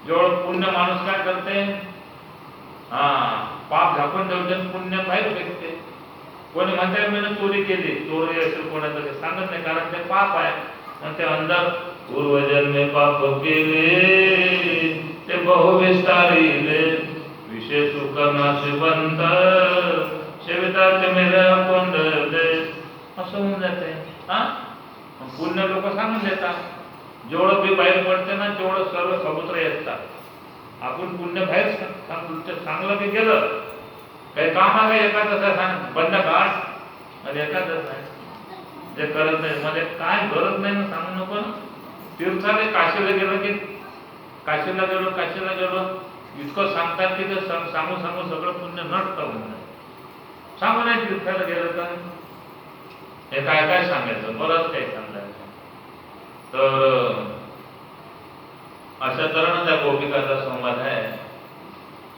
जेवढं पुण्य माणूस काय करते पाप झाकून ठेवते पुण्य बाहेर फेकते. कोणी म्हणते मी चोरी केली, चोरी असेल कोणाचं सांगत नाही कारण ते पाप आहे. पण ते अंदर पूर्वजन्मे पाप केले ते बहुविस्तारिले विशेष करणाशिवंत सेविताचे मेरा कोंडले असं होऊन जाते. पुण्य लोक सांगून देतात जेवढं बी बाहेर पडते ना तेवढं सर्व समुद्र येतात. आपण पुण्य बाहेर चांगलं बी केलं काही काम आहे एखादं सांग बंद काढ आणि एखादं आहे जे करत नाही मध्ये काय गरज नाही ना सांगू नको. तीर्थाला काशीला गेलो की काशीला गेलो इतकं सांगतात की ते सांगू सगळं पुण्य नष्ट होऊन सांगू नाही. तीर्थाला गेलं तर हे काय काय सांगायचं बरंच काही सांगायचं. तर अशा तऱ्हेनं त्या गोपिकाचा संवाद आहे.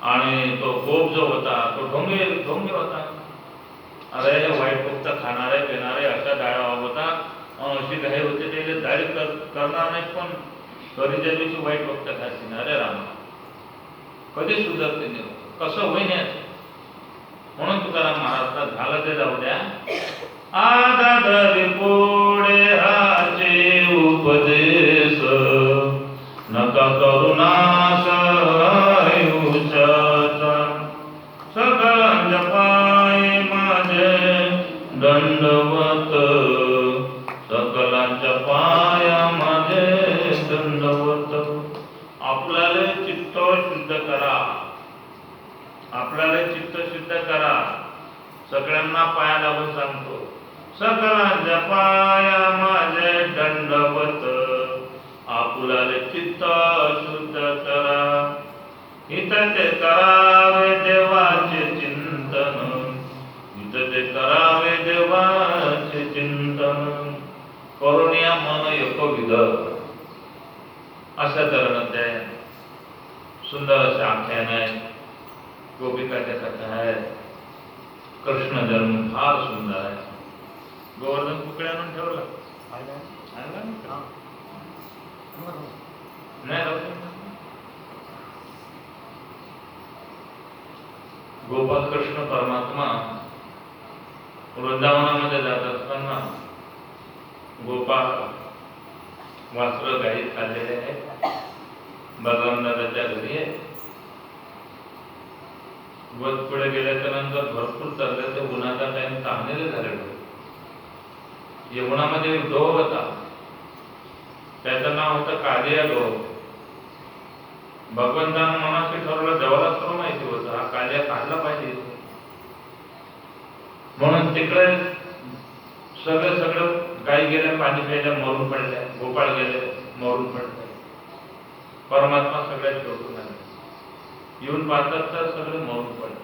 आणि तो गोप जो होता तो ढोंगी होता. अरे वाईट फक्त खाणारे पिणारे अशा डाळा होता. अशी घाई होते ते दाढी करणार नाही पण कधीच्या दिवशी वाईट फक्त खातील. अरे रामा कधी सुधारते नाही कसं होईन याचं. म्हणून तुकाराम महाराज झालं ते जाऊ द्या. आदादरी पुढे हाचे उपदेश नका करुणास सगळ्यांच्या पाय माझे दंडवत सकलांच्या पाया माझे दंडवत. आपल्याला चित्त शुद्ध करा, आपल्याला चित्त शुद्ध करा. सगळ्यांना पाया लागून सांगतो सकलांच्या पाया माझे दंडवत. आपल्याला चित्त शुद्ध करा. हित ते करावे देवाचे चिंतन, हित ते करावे देवाचे चिंतन. करुणिया मन एकविध अशा तऱ्हेनं ते सुंदर असे आख्यान आहे. गोपिकाच्या कथा आहे. कृष्ण जन्म फार सुंदर आहे. गोवर्धन कुकड्या आणून ठेवला नाही. गोपाल कृष्ण परमात्मा वृंदावनामध्ये जात असताना गोपाळ वासर गाई चाललेले आहे. बलराम दादाच्या घरी आहे. वर पुढे गेल्याच्या नंतर भरपूर चालले ते उन्हाचा टाइम ताणलेले झाले. यमुनामध्ये एक डोह होता. त्याचं नाव होतं कालिया डोह. भगवंतानं मनाशी ठरवलं देवाला सर्व माहिती होतं हा कालिया काढला पाहिजे म्हणून तिकडे सगळं गाई गेल्या पाणी प्यायला मरून पडल्या. गोपाळ गेले मरून पडले. परमात्मा सगळ्यात शोधून आले. येऊन पाहतात तर सगळे मरून पडले.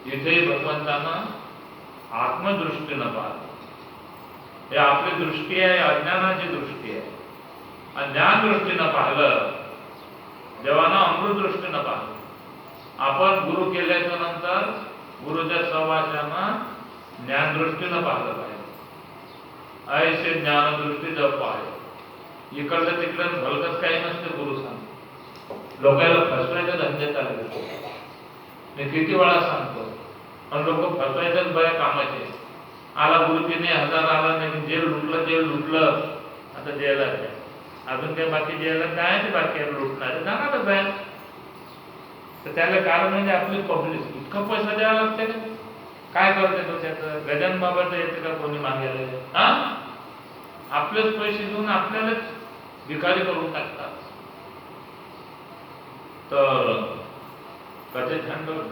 इथेही भगवंतानं आत्मदृष्टीनं पाहत. हे आपली दृष्टी आहे अज्ञानाची दृष्टी आहे. ज्ञान दृष्टीनं पाहिलं जेव्हा ना अमृत दृष्टीनं पाहिलं. आपण गुरु केल्याच्या नंतर गुरुच्या सहवासानं ज्ञान दृष्टीनं पाहिलं पाहिजे. ऐसे ज्ञानदृष्टी जप आहे. इकडलं तिकडं भलतच काही नसते. गुरु सांगतो लोकांना फसवायच्या धंद्यात आले. मी किती वेळा सांगतो पण लोक फसवायच्याच बऱ्या कामाचे. आला गुरु 3000 आला नाही जेल लुटलं आता जेला अजून काही बाकी जेला काय ते बाकी लुटणार जाणार बाहेर. तर त्याला कारण म्हणजे आपली पब्लिक. इतका पैसा द्यावा लागते का काय करते तो त्याचं. गजानन बाबाचं येते का कोणी मागायला. आपलेच पैसे देऊन आपल्यालाच भिकारी करून टाकतात. तर कसे ध्यान करत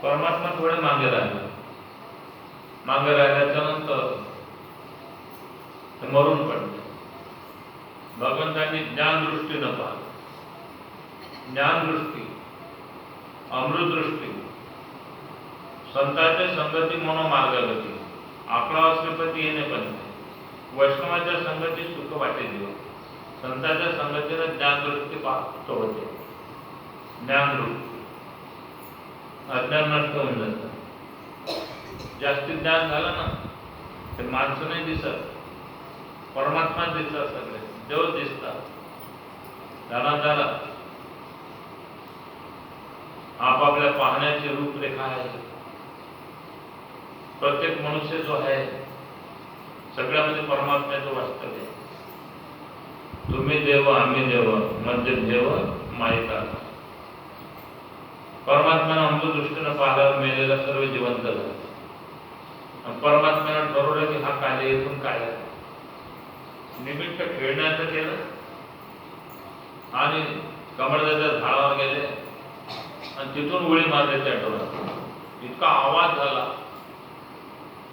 परमात्मा थोडे मागे राहिले. मागे राहिल्याच्या नंतर ते मरून पडले. भगवंतांनी ज्ञानदृष्टीनं पाहिलं. ज्ञानदृष्टी, अमृतदृष्टी, संतांच्या संगती मनोमार्गगती, आपला श्रीपती येणे पण वैष्णवाच्या संगती सुख वाटे देव. संतांच्या संगतीने ज्ञानदृष्टी प्राप्त होते. ज्ञानदृष्टी अज्ञान नष्ट होऊन जातं. जास्ती ज्ञान झालं ना ते माणसं नाही दिसत, परमात्मा दिसतात, सगळे देव दिसतात. झाला आपापल्या पाहण्याची रूपरेखा आहे. प्रत्येक मनुष्य जो आहे सगळ्यामध्ये परमात्म्याचं वास्तव्य आहे. तुम्ही देव आम्ही देव मध्ये देव मायिका. परमात्म्यानं आमच्या दृष्टीनं पाहिल्यावर मेलेला सर्व जिवंत झाला. परमात्म्यानं ठरवलं की हा काय इथून काय निमित्त खेळण्याचं केलं आणि कमळाच्या झाडावर गेले आणि तिथून उडी मारले त्या डोळ्यात. इतका आवाज झाला.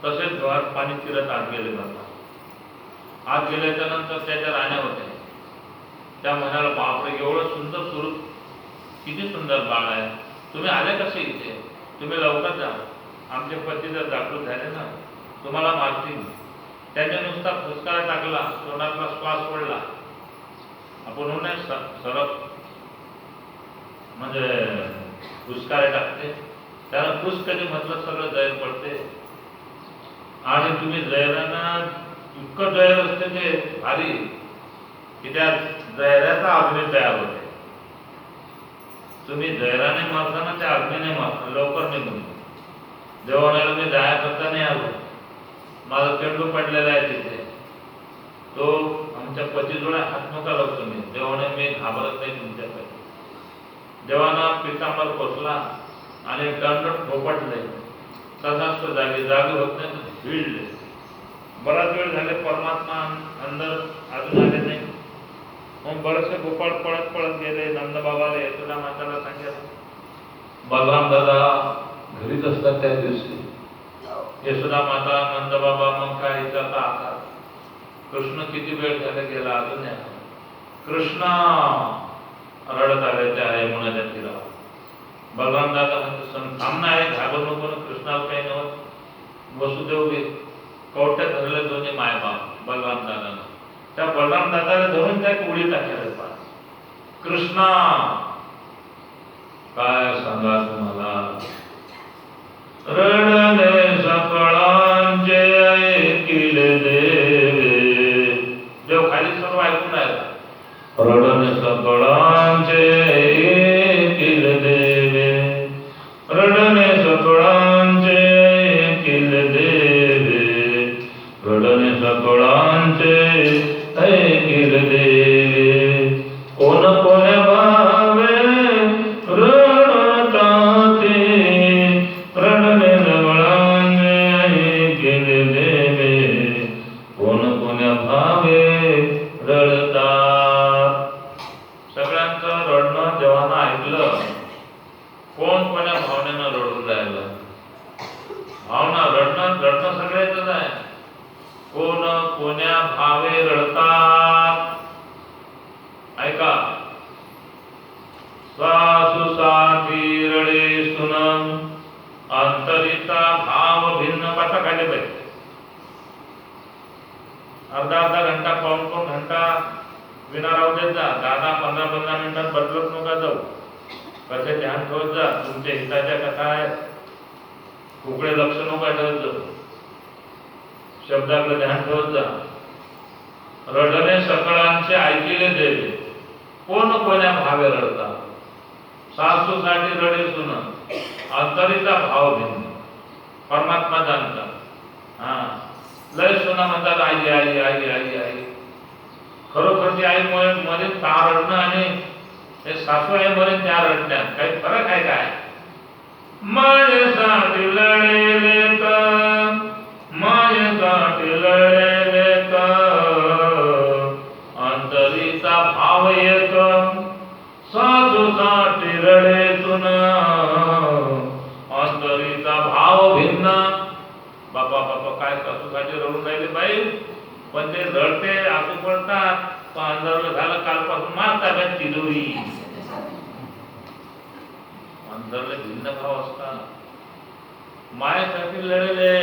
तसेच डोळ्यात पाणी चिरत आत गेले जातात. आत गेल्याच्या नंतर त्याच्या राण्या होत्या. त्या म्हणाला बापरे एवढं सुंदर स्वरूप, किती सुंदर बाळ आहे, तुम्ही आले कसे इथे? तुम्ही लवकर जा, आमचे पती जर जागृत झाले ना तुम्हाला मारतील. त्याने नुसता फुसकारा टाकला, तोंडातला श्वास सोडला. आपण होणे सरप म्हणजे फुसकारे टाकते, त्याला फुस कधी म्हटलं सगळं जैर पडते. आणि तुम्ही जैरांना इतकं जैर असते ते भारी की त्या जैराचा अग्नी तयार होते. तुम्ही जैराने मारताना त्या अग्नीने मारता, लवकर निघून. जेवणाला मी जाया करता नाही आलो, माझा चेंडू पडलेला आहे तिथे. तो आमच्या पतीजोडे हात नका लावतो तुम्ही. जेवणे मी घाबरत नाही तुमच्याकडे. जेव्हा पितांबर पोचला आणि दंड थोपटले, तसाच तो जागी होत नाही, भिडले. बराच वेळ झाले परमात्मा अंदर अजून आले नाही. मग बरेचसे गोपाळ पळत पळत गेले. नंदबाबाला यशोदा माताला सांगितलं. बलराम दादा घरीच असतात त्या दिवशी. यशोदा माता नंदबाबा मग काय विचारता आकार. कृष्ण किती वेळ झाला गेला अजून नाही. कृष्ण रडत आले त्या यमुनाच्या तीरावर. बलराम दादा सामना आहे, घाबर नको ना, कृष्णाला काही नव्हत. वसुदेव कवट्यात धरले दोन्ही मायबाप बलराम दादानं. त्या बलराम दादाला धरून त्या उडी टाकल्या. कृष्णा काय सांगा तुम्हाला, रडणे सकळांचे ऐकिले देवे. देव खाली सर्व ऐकून राहिला. रडणे सकळांचे ऐकिले देवे, रडणे सकळांचे ऐकिले देवे, रडणे सकळांचे ऐकिले देवे. कोण कोण्या भावे रडताते, रडणे सकळांचे ऐकिले देवे, कोण कोण्या भावे रडतात. सगळ्यांचं रडणं देवानं ऐकलं. कोण कोण्या भावनेनं रडून राहिलं. भावना रडणं सगळ्याच आहे. कोण कोण्या भावे रडतात. ऐका. सासुसाठी रडे सुन, अंतरिता भाव भिन्न. कसा खाली पाहिजे. अर्धा घंटा पाऊण घंटा विना राहू देत जा. 10-15 मिनिटात बदलत नका जाऊ. कसे ध्यान ठेवत जा. तुमच्या हिताच्या कथा आहेत. कुकडे लक्ष नका ठेवत जाऊ. शब्दाकडे ध्यान ठेवत जा. रडणे सकळांचे ऐकिले देवे, कोण कोण्या भावे रडतात. सासूसाठी रडे सुन, अंतरीचा भाव भिन्न. परमात्मा जाणतात. हा लय सुना म्हणतात आई आई आई आई आई. खरोखरची आई मध्ये का रडणं आणि हे सासू आई मध्ये त्या रडण्यात काही फरक आहे काय. माझ्यासाठी लढेले तर, माझ्यासाठी लढेले भाव एक साधूसाठी रडे तुन अंतरीचा भाव भिन्न. बापा बापा काय सासूसाठी रडून राहिले बाई, पण ते रडते आसू पडतात, पण अंधारलं झालं कालपासून मारता का तिजोरी. अंधारले भिन्न भाव असतात. मायेसाठी लढले,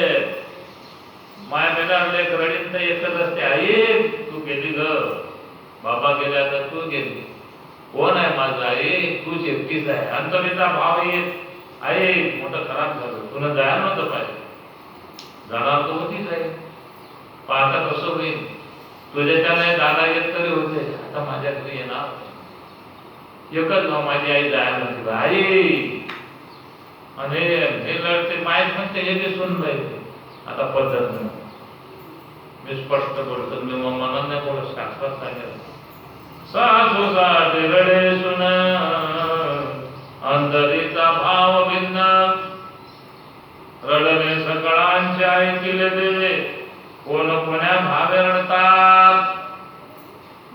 माय मेल्यावर लेक रडीत तर एकच असते, आई तू गेली ग, बाबा गेल्या तर तू गेली, कोण आहे माझं आई, तूच एकटीच आहे. अंतरीचा भाव येत, आई मोठं खराब झालं, तुला जायला नव्हतं पाहिजे, जाणार तर होतीच आहे, पण आता कसं होईल, तुझ्याच्या नाही दादा येत तरी होते, आता माझ्या घरी येणार एकच भाव, माझी आई जायला नव्हती आई. आणि हे लढते माहीत म्हणते हे जे सुन पाहिजे. आता पद्धत नाही, मी स्पष्ट बोलतो, मी मनात नाही बोलत, शास्त्रात सांगेल. सासूसाठी रडे सुन अंतरीचा भाव भिन्न, रडणे सकळांचे ऐकिले देवे, कोण कोण्या भावे रडतात.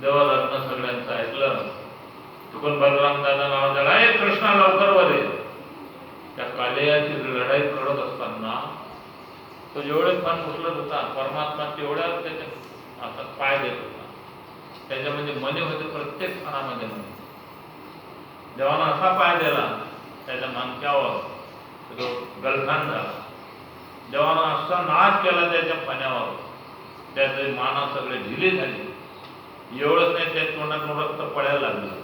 देवा रत्न सगळ्यांचं ऐकलं. चुकून बलराम दादा नाव झाला, हे कृष्णा लवकर वरे. त्या कालियाची लढाई लढत असताना तो जेवढे पण उचलत होता, परमात्मा तेवढ्या त्याच्या हातात पाय देत होता. त्याच्यामध्ये मने होते, प्रत्येक क्षणामध्ये मने. देवानं असा पाय दिला त्याच्या मानक्यावर, तो गलखान झाला. देवानं असा नाच केला त्याच्या पाण्यावर, त्याचे माना सगळे ढिली झाली. एवढंच नाही, त्या तोंडातून रक्त पडायला लागलं.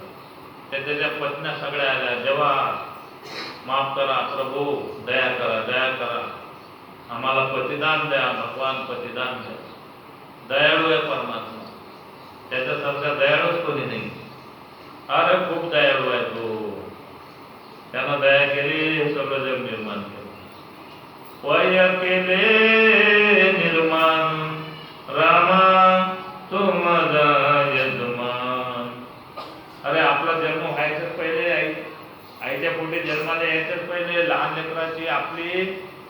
त्याच्या पत्न्या सगळ्या आल्या, देवा माफ करा, प्रभू दया करा, दया करा, आम्हाला पतिदान द्या, भगवान पतिदान द्या. दयाळू आहे परमात्मा, त्याच्यासारखा दयाळूच कोणी नाही. अरे खूप दयाळू आहे तो, त्यानं दया केली, हे सगळं जग निर्माण केलं. वय केले निर्माण रामा तुम यजमान. अरे आपला जन्म व्हायच्याच पहिले, आईच्या पोटी जन्माला यायच्याच पहिले लहान लेकराची आपली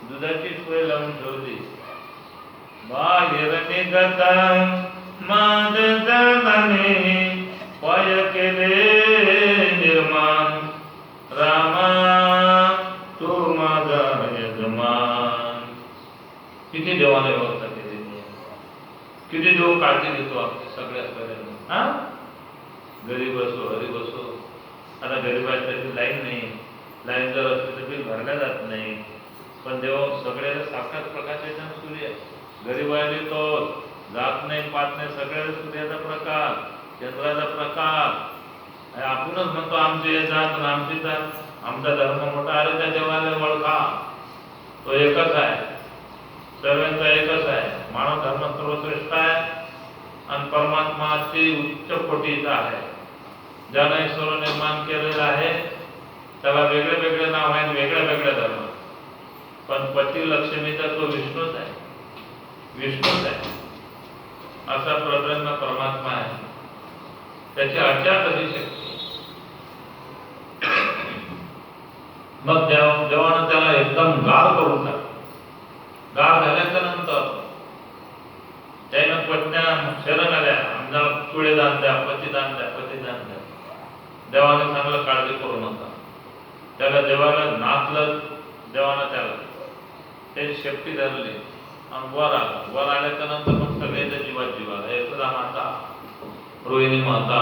दुधाची सोय लावून ठेवली. बाहेर निघता माद जनाने वय केले निर्माण रामा तू माझा यजमान. किती देवाने व्यवस्था केलेली आहे, किती देव काळजी घेतो आपल्या सगळ्या सगळ्यांना. हा गरीब असो गरीब असो, आता गरीबासाठी लाईन नाही, लाईन जर असली तर बिल भरल्या जात नाही, पण देव सगळ्याला साक्षात प्रकाशाचा सूर्य. गरीबाने तो जात नाही पात नाही, सगळ्याला सूर्याचा प्रकाश, चंद्राचा प्रकाश. आपणच म्हणतो आमची जात आणि आमची जात, आमचा धर्म मोठा, अरे त्या देवाला ओळखा, तो एकच आहे, सर्वांचा एकच आहे. मानव धर्म सर्वश्रेष्ठ आहे आणि परमात्मा अति उच्च कोटीचा आहे. ज्याने सर्व निर्माण केलेलं आहे त्याला वेगळे वेगळे नाव आहे, वेगळ्या वेगळ्या धर्म, पण पती लक्ष्मीचा तो विष्णूच आहे, विष्णूच आहे. असा परब्रह्म परमात्मा आहे, त्याची अज्ञात अशी शक्ती. मग देवानं त्याला एकदम गार करून टाकलं. गार झाल्याच्या नंतर त्यानं पत्न्या शरण आल्या, आमच्या चुळे दान द्या, पतिदान द्या, पतिदान द्या. देवाने चांगलं काळजी करू नका. त्याला देवाला नाचलं, देवानं त्याला त्याची शक्ती धरली आणि वर आला. वर आल्याच्या नंतर मग सगळ्याच्या जीवात जीव आला. यशोदा माता, रोहिणी माता,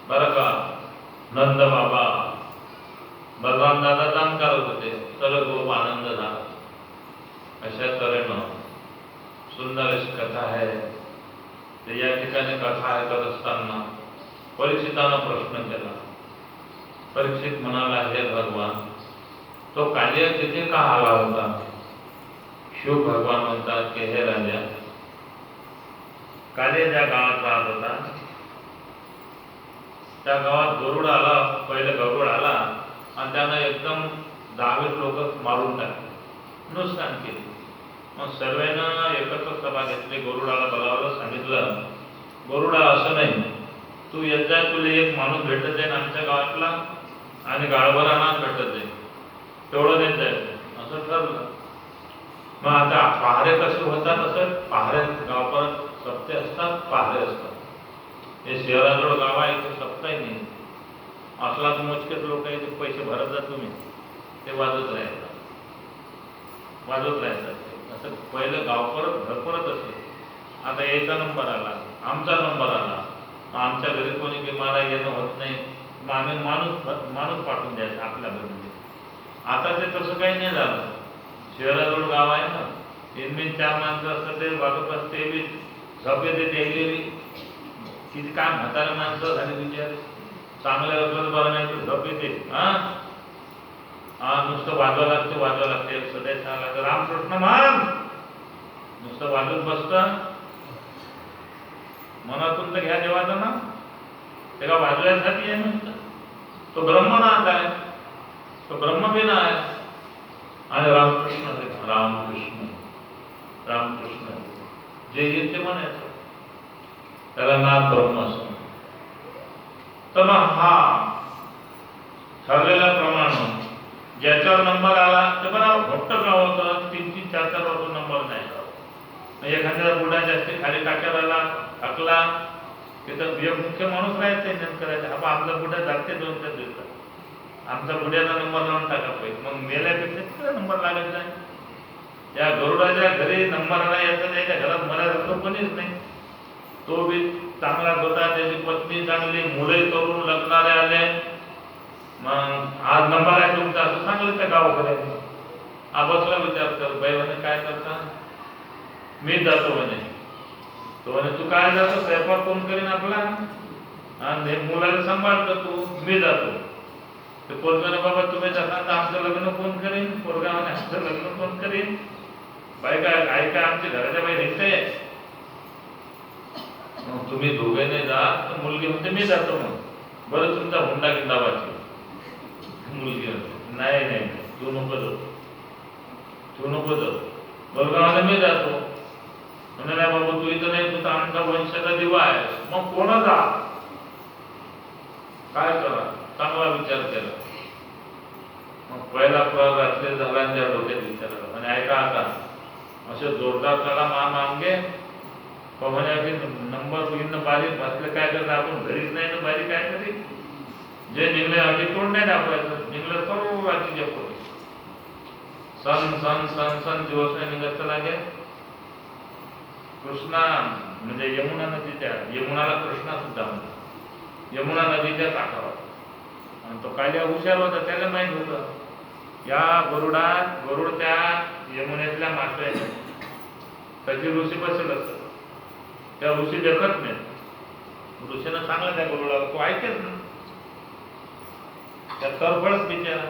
बरं का, नंद बाबा, भगवान दादा दान करत होते, सर्व खूप आनंद झाला. अशा तऱ्हेनं सुंदर अशी कथा आहे. तर या ठिकाणी कथा ऐकत असताना परीक्षितानं प्रश्न केला. परीक्षित म्हणाला, हे भगवान, तो कालिया तिथे का आला होता? शिव भगवान म्हणतात की हे राजा, कालिया ज्या गावात राहत होता त्या गावात गरुड आला. पहिले गरुड आला आणि त्यानं एकदम 10-20 लोक मारून टाकले, नुकसान केले. मग सर्वांना एकत्र सभा घेतली, गरुडाला बोलावलं, सांगितलं, गरुडा असं नाही, तू येत जाय, तुला एक माणूस भेटत जाईल आमच्या गावातला आणि गाळभर अनाथ भेटत जाईल, तेवढं देत जायचं, असं ठरलं. मग आता पहारे कसे होतात, असं पहारे गावपर सप्ते असतात, पहारे असतात. हे शहराजवळ गाव आहे इथे सत्ताही नाही. असला तर मोजकेच लोक आहे ते पैसे भरत जा तुम्ही, ते वाजत राहतात वाजत राहतात. असं पहिलं गाव परत घर परत असे. आता याचा नंबर आला, आमचा नंबर आला, आमच्या घरी कोणी बिमारा येणं होत नाही, मग आम्ही माणूस पाठवून द्यायचा आपल्या घरी. आता ते तसं काही नाही झालं. शहराजवळ गाव आहे ना, 3-4 माणसं असतात ते वागत असते बी झोपे ते द्यायलेली. किती काय म्हातारे माणसं झाली विचार, चांगले असलं बरं नाही तर झोप येते. नुसतं वाजवा लागते सदैव सांगा तर रामकृष्ण मान नुसतं वाजवत बसतं. मनातून तर घ्या देवाचं ना, ते का वाजवायसाठी आहे नुसतं. तो ब्रह्मनाथ आहे, तो ब्रह्मविना आहे. आणि रामकृष्ण रामकृष्ण रामकृष्ण जे येईल ते म्हणायचं, त्याला नाथ ब्रह्म असं. तर मग हा ठरलेल्या प्रमाणे ज्याच्यावर नंबर आला ते बरं घट्ट का होतं, 3-4 वाजून नंबर नाही. एखाद्या बुडा जास्त खाली टाक्यावर आला टाकला तिथं एक मुख्य माणूस राहायचं इंजन करायचं. हा आमचा बुड्या जाते 2-4 दिवसात, आमचा बुड्याचा नंबर लावून टाका पाहिजे. मग मेल्यापेक्षा तिला नंबर लागत नाही. या गरुडाच्या घरी नंबर आला याचा त्याच्या घरात मरायचं कोणीच नाही. तो बी चांगला होता, त्याची पत्नी चांगली, मुलंही तरुण लग्नारे आले. मग आज नंबर आहे तुमचा असं सांगलं त्या गावाकडे. बसला विचार कर, बाई म्हणे काय करता, मी जातो म्हणे. तो म्हणे तू काय जातो, स्वयंपाक कोण करीन आपला, आणि मुलाला सांभाळतो तू, मी जातो. ते पोरगाने बाबा तुम्ही जाता तर आमचं लग्न कोण करीन, पोरगा म्हणे आमचं लग्न कोण करीन. बाई काय ऐका आमच्या घराच्या बाई निघते, मग तुम्ही दोघे नाही जा. तर मुलगी म्हणते मी जातो. मग बरं तुमचा हुंडा की दाबाची. मुलगी म्हणते नाही तू नको जाऊ. मुलगा म्हणे मी जातो. म्हणे नाही बाबा तू इथं नाही, तू तर आमचा वंशाचा दिवा आहे. मग कोण जा, काय करा, चांगला विचार केला. मग पहिला प्रहार रात्री झाला, त्या डोक्यात विचार आला. म्हणे ऐका आता असे जोरदार त्याला मागे म्हणे अगदी नंबर घेऊन बारीक भासले काय करता, आपण घरीच नाही ना बारीक काय करी. जे निघले अगदी तोंड नाही दाखवायचं, निघलं सर्व रात्री जपवले. सन दिवस नाही निघत लागे. कृष्णा म्हणजे यमुना नदीच्या, यमुनाला कृष्णा सुद्धा म्हणतात, यमुना नदीच्या काठावर. आणि तो कालिया हुशार होता, त्याला माहित होतं या गरुड त्या यमुनेतल्या माश्या त्याची ऋषी बसेल असत. त्या ऋषी देखत नाही. ऋषीनं सांगलं त्या गरुडाला, तो ऐकेच ना. त्या तरफळच बिचारा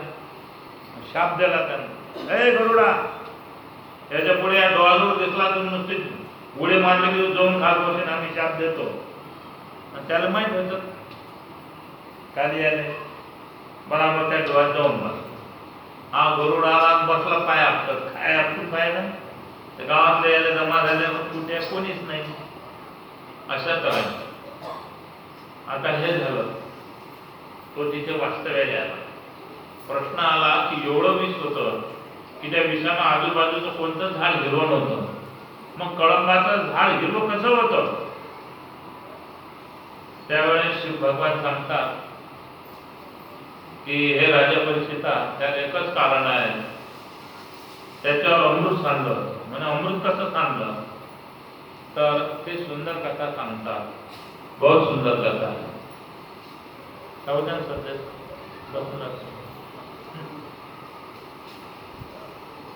शाप दिला त्यानं, ए गरुडा याच्या पुढे या डोळ्याजवळ दिसला तुम्ही नुसते उडे मारले की जाऊन खात बसेन, आम्ही शाप देतो. आणि त्याला माहित होतं खाली आले बराबर त्या डोळ्यात जाऊन बस. हा गरुड आला बसला पाय आपटत, काय आपटून पाय ना. त्या गावातले यायला जमा झाल्यावर कुठे कोणीच नाही. अशा तऱ्हेने आता हे झालं, तो तिथे वास्तव्याला आला. प्रश्न आला की एवढं विष होतं की त्या विषानं आजूबाजूचं कोणतं झाड हिरवं नव्हतं. मग कळंबाचं झाड हिरवं कसं होतं. त्यावेळेस शिव भगवान सांगतात की हे राजा परीक्षिता, त्याला एकच कारण आहे, त्याच्यावर अमृत सांडलं. म्हणजे अमृत कसं सांडलं, तर ते सुंदर कथा सांगतात, बहुत सुंदर कथा आहे.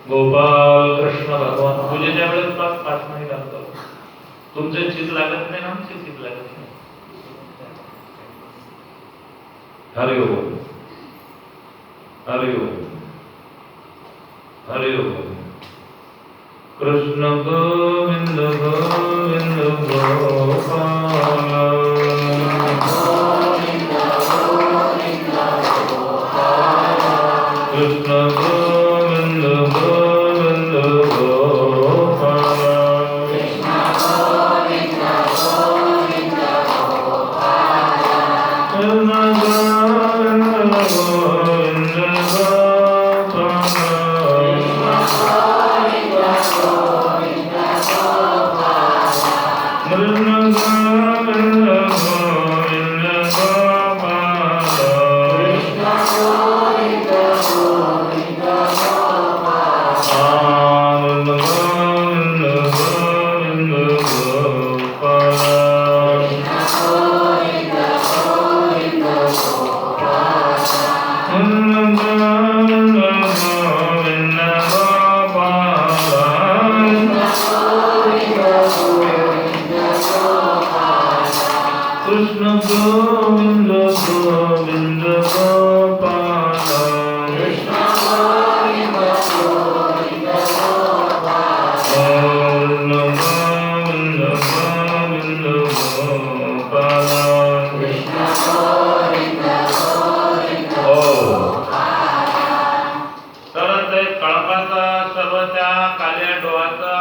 गोपाल कृष्ण भगवान पूजेच्या वेळेस 5 नाही लागतो. तुमचे चित लागत नाही, आमचे चित लागत नाही. हरि ओम हरि ओम हरि ओम. कृष्ण गोविंद गोविंद गोपाल, कृष्ण गोविंद गोविंद गोपाल, कृष्ण गोविंद गोविंद गोविंद गोपाल कृष्ण गोविंद गोविंद गोपाल गोविंद गोविंद गोविंद गोपाल कृष्ण गोविंद गोविंद तर ते कळपाचा सर्व त्या काल्या डोहाचा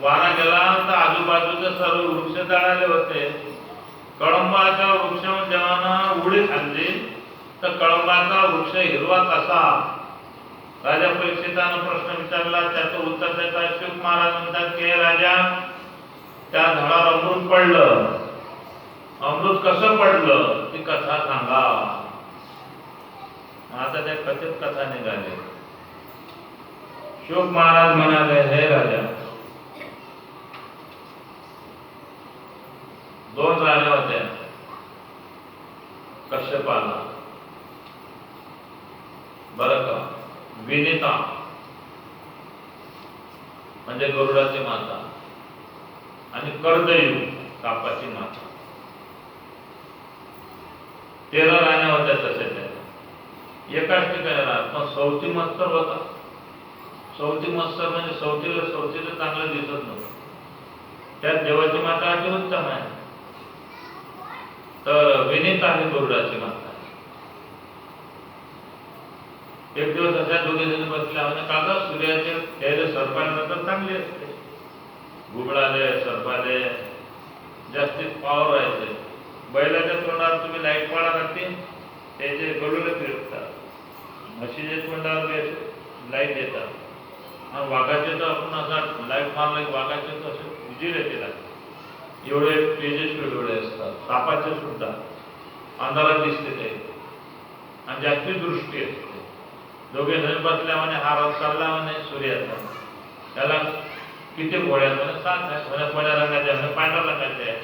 वारा गेला तर आजूबाजूचे सर्व वृक्ष जळाले होते. कळंबाच्या वृक्षावर जेव्हा उडी खाल्ली तर कळंबाचा वृक्ष हिरवा कसा. राजा परीक्षितानं प्रश्न विचारला, त्याचं उत्तर देतात शुक महाराज म्हणतात की हे राजा, त्या झाडावर अमृत पडलं. अमृत कसं पडलं ती कथा सांगा. आता त्या कथेत कथा निघाली. शुक महाराज म्हणाले, हे राजा, दोन राण्या होत्या कश्यपाला, बरं का. विनिता म्हणजे गरुडाची माता आणि कर्दयू सापाची माता. 13 राण्या होत्या तसे त्या एकाच ठिकाणी राहत. मग सवती मत्सर होता. सवती मत्सर म्हणजे सवतीला चांगलं दिसत नव्हतं. त्यात देवाची माता अति उत्तम आहे. तर विनीता आहे गरुडाची माता. एक दिवस अशा दोघे जण बसल्या म्हणजे काका सूर्याचे त्याचे सर्पानंतर चांगली असते. घुबडाले सर्पाले जास्तीत पावर राहायचे. बैलाच्या तोंडावर तुम्ही लाईट पाडा लागते त्याचे गरुडे फिरतात. म्हशीच्या तोंडावर लाईट येतात आणि वाघाचे तर आपण असा लाईट मारला की वाघाचे तर असे उजीर येते लागते. एवढे तेजस्वी डोळे असतात. सापाचे सुद्धा अंधारात दिसते ते आणि जास्ती दृष्टी असते. दोघे जण बसल्या म्हणे हा रथ चालला म्हणे सूर्याचा. त्याला किती घोड्या म्हणे 7 आहे. म्हणे कोण्या रंगाचे म्हणे पांढऱ्या रंगाचे आहे.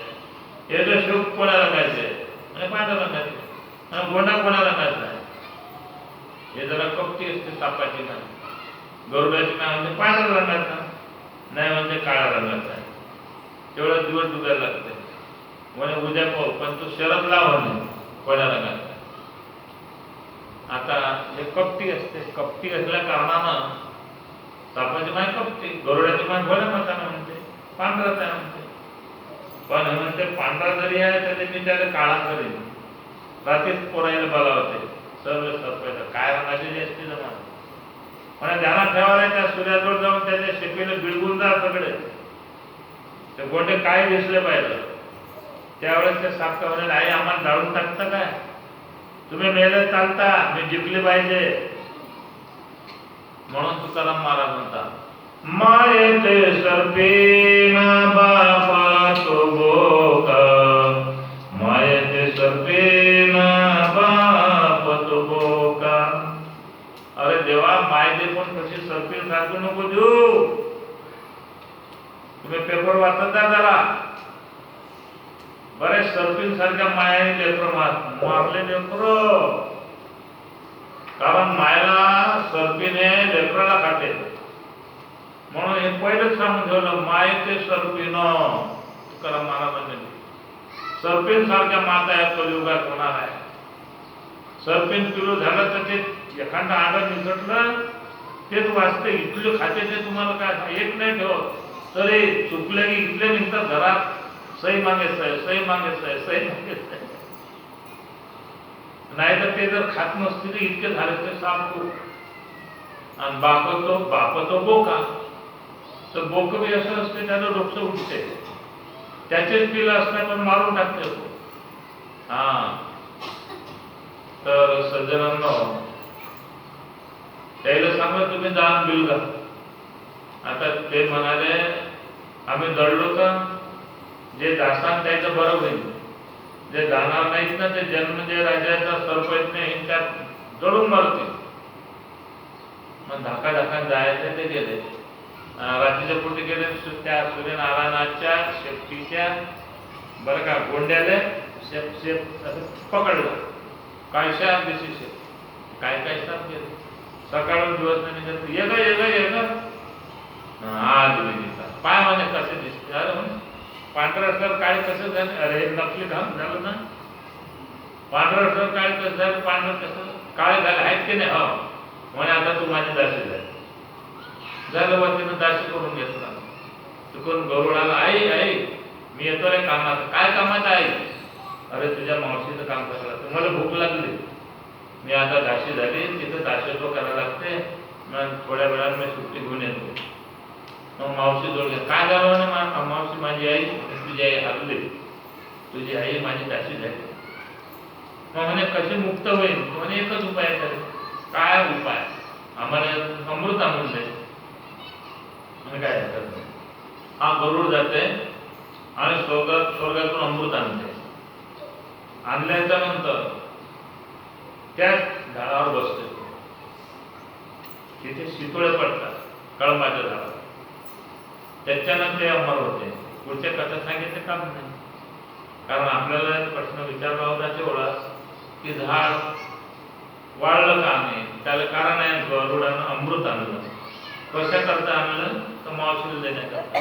हे जे शुक कोण्या रंगाचे म्हणे पांढऱ्या रंगाचे. आणि घोडा कोण्या रंगाचा आहे. हे जरा कपटी असते सापाची नाही. गरुडाची नाही म्हणजे पांढऱ्या रंगाचा नाही म्हणजे काळ्या रंगाचा आहे. तेवढा दिवस डुबायला लागते. म्हणे उद्या पाहू पण तू शरद लाव म्हणे कोण्या रंगाचा. आता हे कपटी असते. कपटी असल्या कारणानं सापाची माय कपटी, गरुडाची माय भोळ्या मतानं म्हणते, पांढराच आहे म्हणते. पण हे म्हणते पांढरा जरी आहे तरी मी त्याला काळा करेन. रात्रीच पोरायला बोलावते सर्व सर्पायचं काय रंगाची जी असते जमा म्हणे ध्यानात ठेवायला. त्या सूर्याजवळ जाऊन त्याच्या शेपीला बिळगून जा सगळे. ते गोंडे काय दिसले पाहिजे. त्यावेळेस ते साप का म्हणाले आई आम्हाला जाळून टाकतं काय. तुम्ही मेले चालता मी जिंकले पाहिजे. म्हणून तुकाराम महाराज म्हणतात मायेते सर्पेना बापा तो बोका. मायेते सर्पेना बाप तो बोका. अरे देवा माय दे पण कशी सर्पीन सारखं नको देऊ. तुम्ही पेपर वाचत जा जरा. बरेच सर्पिन सारख्या मायाने लेकर मारले लेकर. कारण मायला सर्पीने लेकराला खाते. म्हणून हे पहिलेच सांगून ठेवलं माय ते सर्पीन. तुकाराम महाराजांनी सर्पीन सारख्या माता या कलियुगात होणार आहे. सर्पीन पिलू झालं तर ते एखादा अंड निसटलं तेच वाचते. इथले खाते ते तुम्हाला काय एक नाही ठेवत. तरी चुकले की इथले निघतात घरात सही मागे सही मागे सही मागे सही. नाही तर ते जर खात नसते तर इतके झाले ते साप. आणि बाप तो बोका. तर बोक बी असं असते त्याचं डोकं उठते. त्याचेच पिलं असतात पण मारून टाकते. हा तर सज्जनांनो त्याला सांगा तुम्ही दान बिल घा. आता ते म्हणाले आम्ही दळलो का जे दासान त्याचं बरं होईल. जे जाणार नाहीत ना ते जन्म जे राजाचा सर्प येत नाही त्यात जळून मारतील. मग धाका जायचे ते गेले. रात्रीच्या पोटी गेले. त्या सूर्यनारायणाच्या शेपटीच्या बरं का गोंड्याले शेप असं पकडलं. काय शाप दिसी शेप काय साप गेले. सकाळून दिवस नाही ये ग आज विनिता पाय म्हणे कसे दिसते. अरे म्हणे पांढरा असल्यावर काय कसं झालं. अरे नकली घाम झालं ना. पांढरं सर काय कसं झालं, पांढरं कसं काळे झाले आहेत की नाही? हो म्हणे आता तू माझी दासी झाली. झालं बा, तिनं दासी करून घेतला. चुकून गरुडाला, आई आई मी येतो रे कामात. काय कामात आहे? अरे तुझ्या मावशीचं काम करायला लागतं, मला भूक लागली, मी आता दासी झाली, तिथं दासत्व करायला लागते, मग थोड्या वेळात मी सुट्टी घेऊन येतो. मग मावशी जोड घ्या. काय झालं ना मावशी, माझी आई, तुझी आई हरली, तुझी आई माझी दासी झाली. मग म्हणे कशी मुक्त होईल? म्हणे एकच उपाय करेल. काय उपाय? आम्हाला अमृत आणून दे. म्हणजे काय हरकत नाही. हा गरुड जाते आणि स्वर्गातून अमृत आणते. आणल्याच्या नंतर त्याच झाडावर बसते. तिथे शितोळे पडतात कळंबाच्या झाडावर. त्याच्यानं ते अमर होते. पुढच्या कथा सांगितले काम नाही. कारण आपल्याला प्रश्न विचारला होता तेवढा की झाड वाढलं का नाही? त्याला कारण आहे गरुडानं अमृत आणलं. कशा करता आणलं? तर मावशीला देण्याकरता.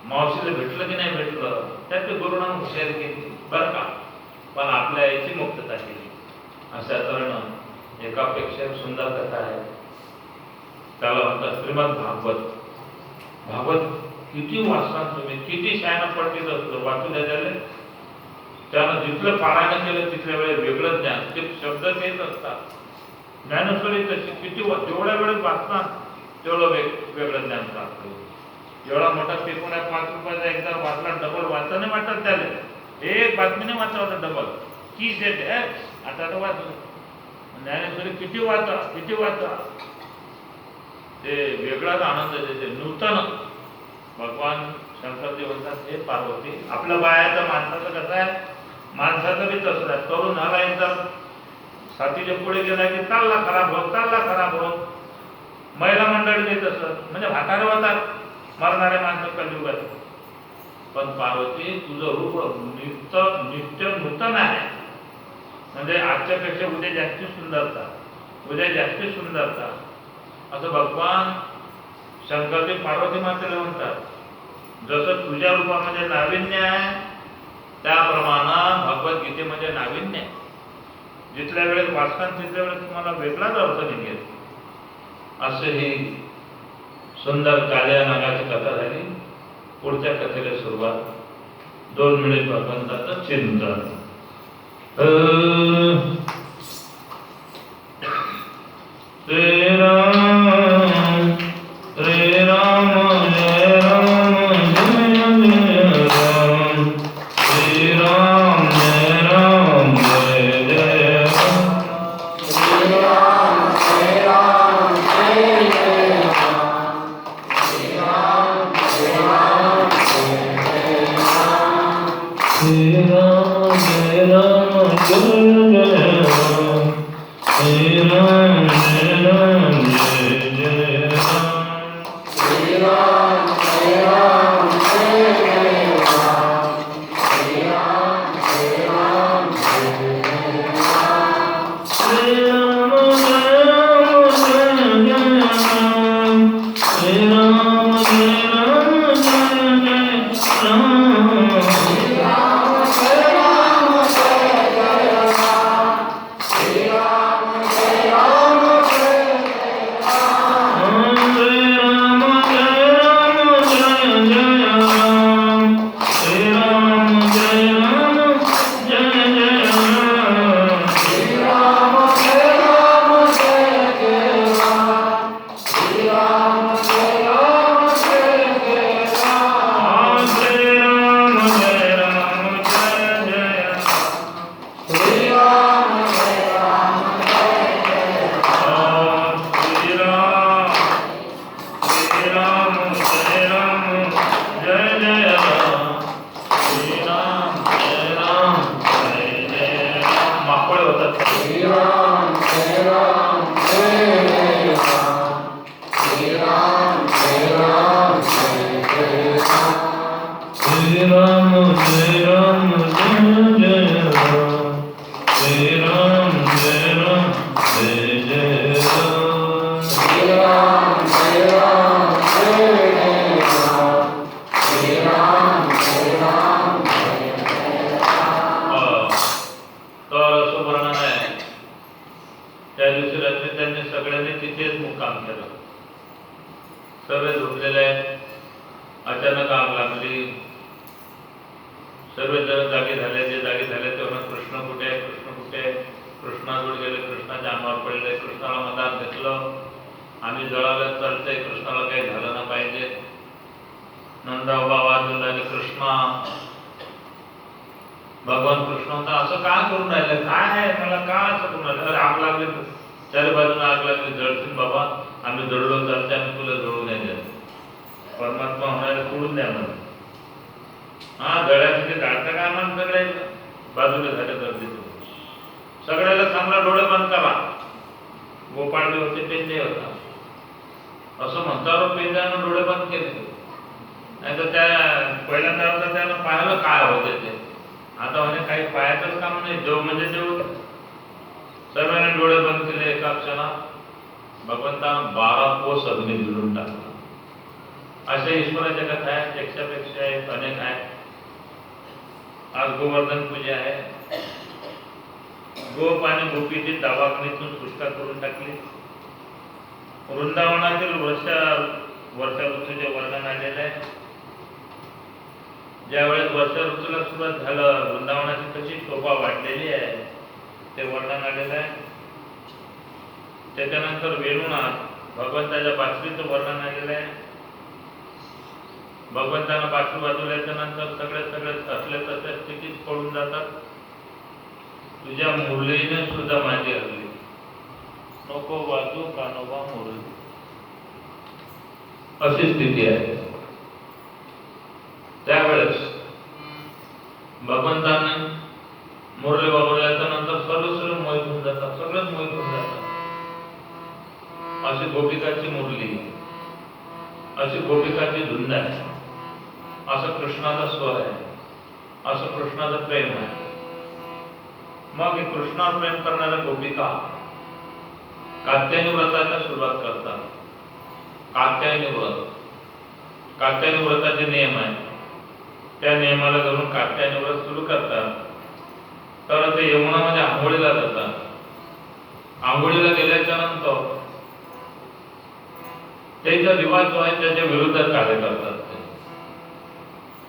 मावशीला भेटलं की नाही भेटलं त्यात ते गरुडानं हुशारी केली बरं का, पण आपल्या याची मुक्तता केली. अशा तऱ्हेनं एकापेक्षा सुंदर कथा आहे. त्याला म्हणतात श्रीमद भागवत. भागवत किती वाचणार तुम्ही, किती शाळा पडतील असतो वाचू द्यायला. त्यानं जिथलं पारायण केलं तिथल्या वेळेस वेगळं ज्ञान, ते शब्द तेच असतात. ज्ञानेश्वरी तशी किती जेवढ्या वेळेस वाचणार तेवढं वेगळं ज्ञान प्राप्त होईल. एवढा मोठा पेपर आहे, 5 रुपयाचा एकदा वाचला, डबल वाचता नाही वाटत त्याला. एक बातमीने वाचला होता डबल की देत आता तर वाचलं. ज्ञानेश्वरी किती वाचा, किती वाचा, ते वेगळाच आनंद देते. नूतन भगवान शंकरदेव म्हणतात हे पार्वती, आपल्या बायाचं माणसाचं कसं आहे, माणसाचं बी तसं आहे. तरुण झाला एकदम साथीच्या पुढे गेला की चालला खराब होत, चालला खराब होत. महिला मंडळी तसं, म्हणजे म्हातारे होतात मरणारे माणसं कलियुगात. पण पार्वती तुझं रूप नित्य नूतन आहे. म्हणजे आजच्यापेक्षा उद्या जास्ती सुंदरता, उद्या जास्ती सुंदरता, असं भगवान शंकरदेव पार्वती मातेला म्हणतात. जसं तुझ्या रूपामध्ये नाविन्य आहे त्याप्रमाणे भगवद्गीतेमध्ये नाविन्य आहे. जिथल्या वेळेस वाचताना तिथल्या वेळेस तुम्हाला वेगळाच अर्थ निघेल. असे ही सुंदर काल्या नागाची कथा झाली. पुढच्या कथेला सुरुवात. 2 मिनिट भगवंताचं चिंतन. श्री राम श्री राम जय राम जय राम, श्री राम जय राम जय जय राम, श्री राम जय राम जय जय राम, श्री राम जय राम जय जय राम, श्री राम जय राम जय जय राम, श्री राम जय राम जय जय राम, श्री राम जय राम जय जय राम, श्री राम जय राम जय जय राम, श्री राम जय राम जय जय राम, श्री राम जय राम जय जय राम, श्री राम जय राम जय जय राम, श्री राम जय राम जय जय राम, श्री राम जय राम जय जय राम, श्री राम जय राम जय जय राम, श्री राम जय राम जय जय राम, श्री राम जय राम जय जय राम, श्री राम जय राम जय जय राम, श्री राम जय राम जय जय राम, श्री राम जय राम जय जय राम, श्री राम जय राम जय जय राम. माकोळे होतात. श्री राम जय राम जय जय राम, श्री राम जय राम जय जय राम, श्री राम जय राम जय जय राम, श्री राम जय राम जय जय राम. श्री राम जय राम जय जय राम, श्री राम जय राम जय जय राम, सगळ्यांनी तिथेच मुक्काम केला. सर्व झोपलेले आहेत. अचानक आग लागली. सर्व जण जागे झाले. जे जागे झाले तेव्हा कृष्ण कुठे आहे, कृष्ण कुठे आहे. कृष्णाजवळ गेले, कृष्णाच्या अंगावर पडले, कृष्णाला मधात घेतलं. आम्ही जळायला चालतंय, कृष्णाला काही झालं ना पाहिजे. नंदा उभा वाजून राहिले, कृष्णा. भगवान कृष्ण होता, असं का करून राहिलं, काय आहे मला, का असं करून राहिलं. अरे आग लागली, चारी बाजूला आग लागली, जळतील बाबा. आम्ही जळलो चालते, आम्ही तुला जळू नाही द्या. परमात्मा म्हणायला सोडून द्या मला. हा जळायचं जाळता का आम्हाला सगळे बाजूला झाले गर्दी. सगळ्याला चांगला डोळे बंद करा. गोपाळ होते, पेंडे होता. असं म्हणतावर पेंड्यानं डोळे बंद केले. नाही तर त्या पहिल्यांदा त्यानं पाहिलं काय होते ते. आता म्हणजे काही पायाचंच काम नाही, देव म्हणजे देव. सर्वांनी डोळे बंद केले. एका क्षणात भगवंतानं 12 कोस अग्नी गिळून टाकला. अशा ईश्वराच्या कथा आहेत, एकशापेक्षा एक अनेक आहेत. आज गोवर्धन पूजा आहे. गोप आणि गोपीची दावाग्नीतून सुटका करून टाकली. वृंदावनातील वर्षा ऋतूचे वर्णन आलेलं आहे. ज्यावेळेस वर्षा ऋतूला सुरुवात झालं, वृंदावनाची कशी शोभा वाढलेली आहे ते वर्णन आलेलं आहे. त्याच्यानंतर वेणुनाथ भगवंताच्या बासरीचं वर्णन आलेलं आहे. भगवंतानं बासरी वाजवल्याच्या नंतर सगळे असले तसे स्थितीत पडून जातात. तुझ्या मुरलीने सुद्धा माझी हरली, नको वाजू कानोबा मुरली, अशी स्थिती आहे. त्यावेळेस भगवंताने मुरली वाजवल्याच्या नंतर सर्व मोहित होऊन जातात, सगळेच मोहित होऊन जातात. अशी गोपिकाची मुरली, अशी गोपिकाची धुंद आहे, असं कृष्णाचा स्वर आहे, असं कृष्णाचं प्रेम आहे. मग हे कृष्णावर प्रेम करणाऱ्या गोपिका कात्यायनी व्रताला सुरुवात करतात. कात्यायनी व्रताचे नियम आहे. त्या नियमाला धरून कात्यायनी व्रत सुरू करतात. तर ते यमुनामध्ये आंघोळीला जातात. आंघोळीला गेल्याच्या नंतर त्याचा रिवाज जो आहे त्याच्या विरुद्धात कार्य करतात.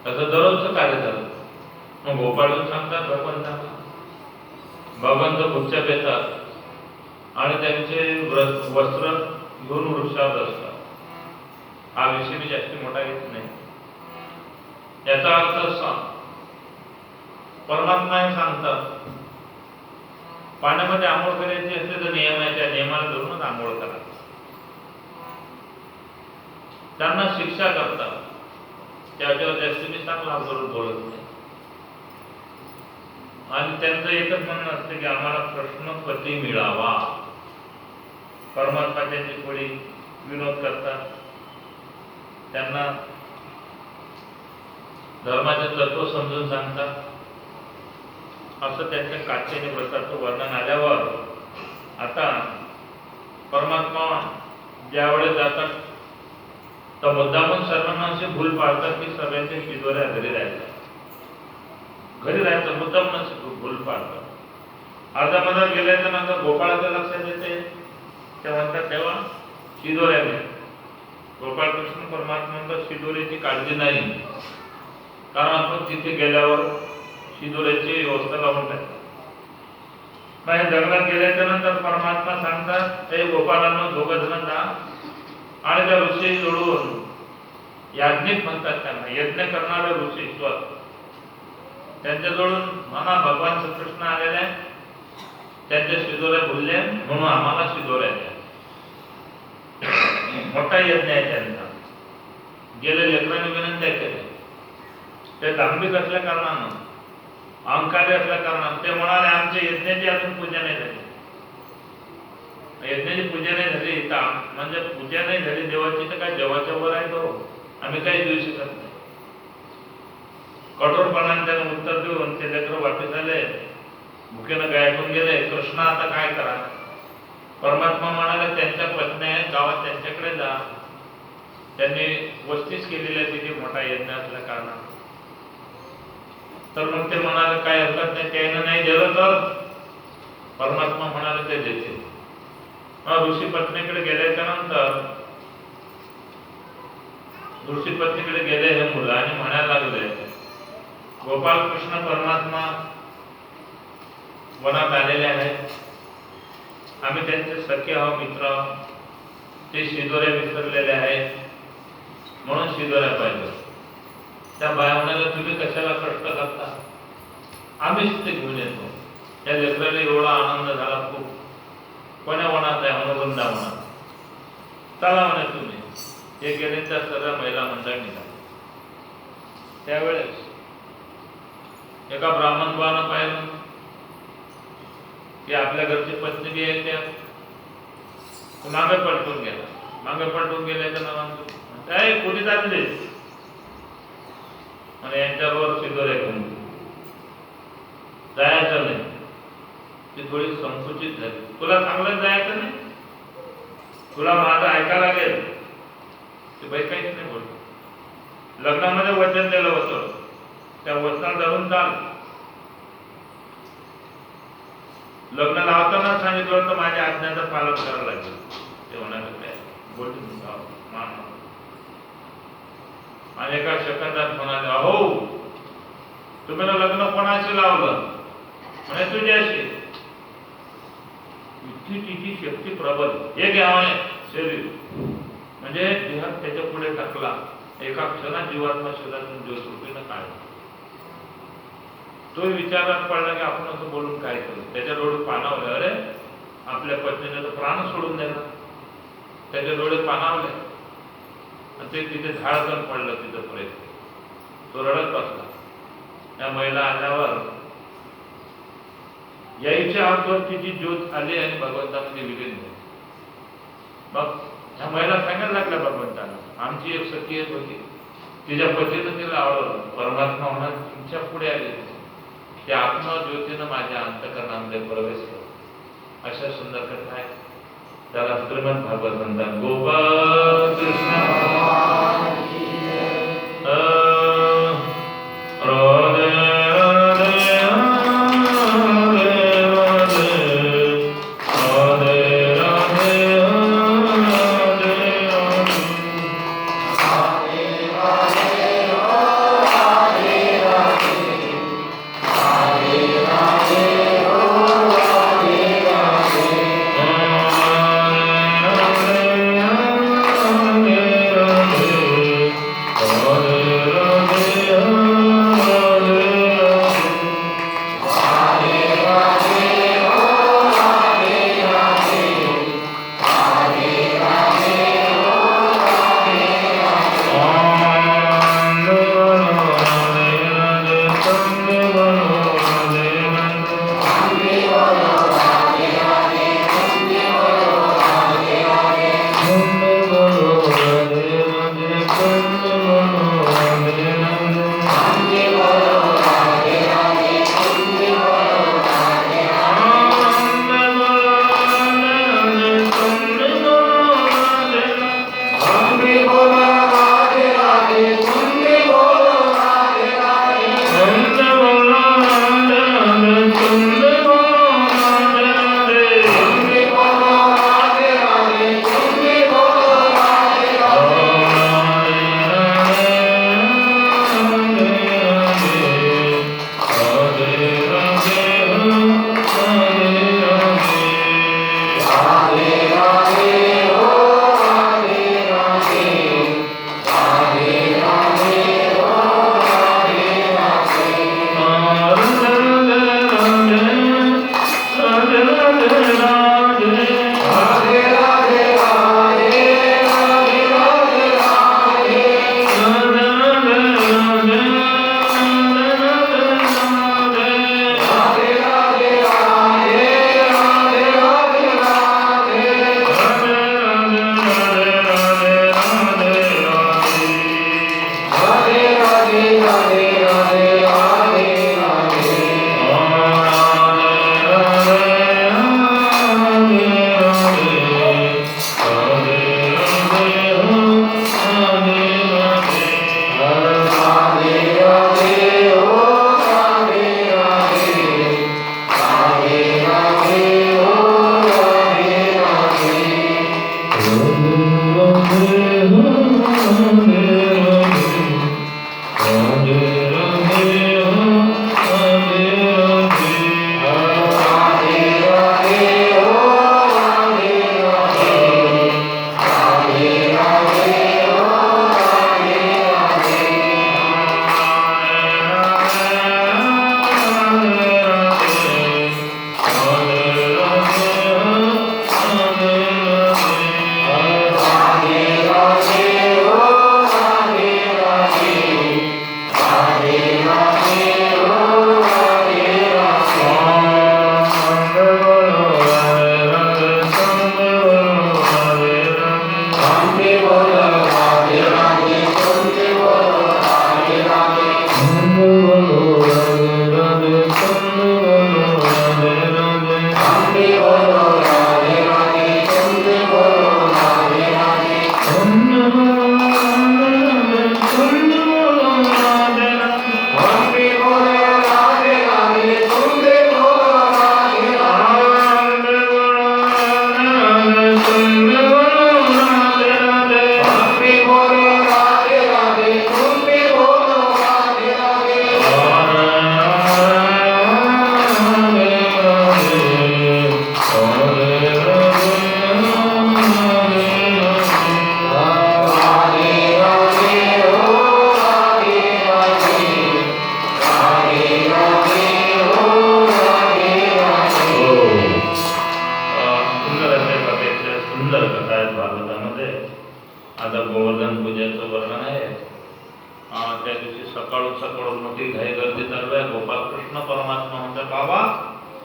त्याचं दररोजचं कार्य झालं. मग गोपाळून सांगतात भगवंतांना. भगवंत गुच्छ पेतात आणि त्यांचे वस्त्र घेऊन वृक्षावर असतात. हा विषय मी जास्त मोठा घेत नाही. याचा अर्थ असा, परमात्मा हे सांगतात पाण्यामध्ये आंघोळ करायची असते तर नियम आहे, त्या नियमाला धरूनच आंघोळ करा. त्यांना शिक्षा करतात. त्याच्यावर जास्त मी चांगला बरोबर बोलत नाही. आणि त्यांचं एकच म्हणणं असतं की आम्हाला प्रश्नपती मिळावा. परमात्मा त्यांची थोडी विनोद करतात. त्यांना धर्माचे तत्व समजून सांगतात. असं त्यांच्या कात्यायनी व्रताचं वर्णन आल्यावर आता परमात्मा ज्यावेळेस जातात तर मुद्दामून सर्वांना असे भूल पाडतात की सगळ्यांच्या शिदोऱ्या घरी राहायचं, मुद्दामून असे भूल पाडतात. अर्धामध्ये गेल्याच्या नंतर गोपाळाच्या लक्षात येते. ते म्हणतात तेव्हा शिदोऱ्याने गोपाळ कृष्ण परमात्मा शिदोऱ्याची काळजी नाही, कारण आपण तिथे गेल्यावर शिदोऱ्याची व्यवस्था लावून टाकतो. नाही जंगलात गेल्याच्या नंतर परमात्मा सांगतात हे गोपाळांना दोघं जण जा आणि त्या ऋषी जोडून याज्ञिक म्हणतात त्यांना, यज्ञ करणारे ऋषीश्वर त्यांच्याजवळून म्हणा भगवान श्रीकृष्ण आलेले आहे, त्यांच्या शिदोऱ्या भुलल्या म्हणून आम्हाला शिदोऱ्या द्या. मोठा यज्ञ आहे त्यांचा. गेले लेकरांनी विनंत्या केल्या. ते धार्मिक असल्या कारणानं, अहंकारी असल्या कारणानं ते म्हणाले आमच्या यज्ञाची अजून पूजा नाही झाली. यज्ञाची पूजा नाही झाली तर म्हणजे पूजा नाही झाली देवाची तर काय देवाच्या वर आहे तो, आम्ही काही देऊ शकत नाही. कठोरपणाने त्यानं उत्तर देऊन ते लेकर वापस आले, भुकेनं गायबून गेले. कृष्ण आता काय करा. परमात्मा म्हणाले त्यांच्या पत्नी आहेत गावात, त्यांच्याकडे जा. त्यांनी वस्तीच केलेली आहे तिथे मोठा यज्ञ असल्या कारणानं. तर मग ते म्हणाले काय हरकत नाही, त्यानं नाही दिलं तर परमात्मा म्हणाले ते देते. मग ऋषी पत्नीकडे गेल्याच्या नंतर ऋषी पत्नीकडे गेले हे मुलं आणि म्हणायला लागले, गोपाल कृष्ण परमात्मा वनात आलेले आहेत, आम्ही त्यांचे सख्य आहोत, मित्र आहोत, ते शिदोऱ्या विसरलेले आहेत म्हणून शिदोऱ्या पाहिजे. त्या बाया म्हणाल्या, तुम्ही कशाला कष्ट करता, आम्हीच ते घेऊन येतो. त्या लेकराला एवढा आनंद झाला खूप. कोण्या वनात आहे म्हणून वृंदावनात. चला म्हणे तुम्ही. हे गेले त्या सर्व महिला मंडळ निघाले. त्यावेळेस एका ब्राह्मण बाळानं पाहिलं की आपल्या घरची पत्नी बी आहे त्या, मागे पलटून गेला. मागे पलटून गेल्याच्या नावानं काय कोणी चालले आणि यांच्याबरोबर शिदोऱ्या घेऊन जायचं नाही. ती थोडी संकुचित झाली. तुला चांगलं जायचं नाही, तुला माझं ऐका लागेल. ती बाई काहीच नाही बोलली. लग्नामध्ये वचन दिलं होतं, त्या वचनाला धरून चाल. लग्न लावताना सांगितलं होतं माझ्या आज्ञाचं पालन करावं लागेल. ते म्हणाले काय बोलली मान. आणि एका सेकंदात म्हणाले, अहो तुम्ही लग्न कोणाशी लावलं म्हणे तुझ्याशी. इतकी तिची शक्ती प्रबल. हे घ्यावं शरीर म्हणजे देहात त्याच्या पुढे टाकला. एका क्षणात जीवात्मा शरीरातून ज्योतरूपीनं काढला. तो विचारात पडला की आपण असं बोलून काय करू. त्याच्या डोळे पाणावले. अरे आपल्या पत्नीने तर प्राण सोडून दिला. त्याचे डोळे पाणावले आणि ते तिथे झाडकन पडलं. तिथं पुढे तो रडत बसला. त्या महिला आल्यावर यायच्या अगोदर तिची ज्योत आली आणि भगवंतामध्ये विलीन झाली. मग ह्या महिला सांगायला लागल्या भगवंताला, आमची एक सखी येत होती, तिच्या पतीनं तिला आवडलं. परमात्मा म्हणा तुमच्या पुढे आले, ते आत्मज्योतीनं माझ्या अंतःकरणामध्ये प्रवेश केला. अशा सुंदर कथा आहे. त्याला श्रीमद भागवत म्हणतात. गोपाल कृष्ण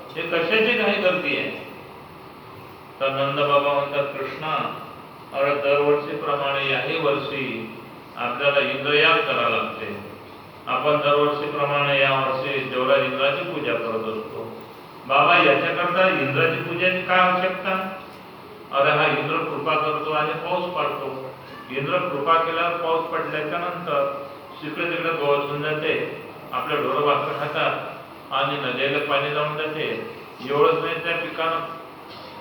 हे कशाची काही गर्दी आहे? तर नंदबाबा म्हणतात, कृष्णा अरे दरवर्षीप्रमाणे याही वर्षी आपल्याला इंद्रयाग करावं लागते. आपण दरवर्षीप्रमाणे यावर्षी देवराज इंद्राची पूजा करत असतो. बाबा याच्याकरता इंद्राची पूजेची काय आवश्यकता? अरे हा इंद्र कृपा करतो आणि पाऊस पाडतो. इंद्र कृपा केल्यावर पाऊस पडल्याच्या नंतर तिकडे तिकडे गवत होऊन जाते, आपल्या ढोरं वासरं खातात आणि नदीला पाणी जाऊन जाते. एवढंच नाही, त्या पिकानं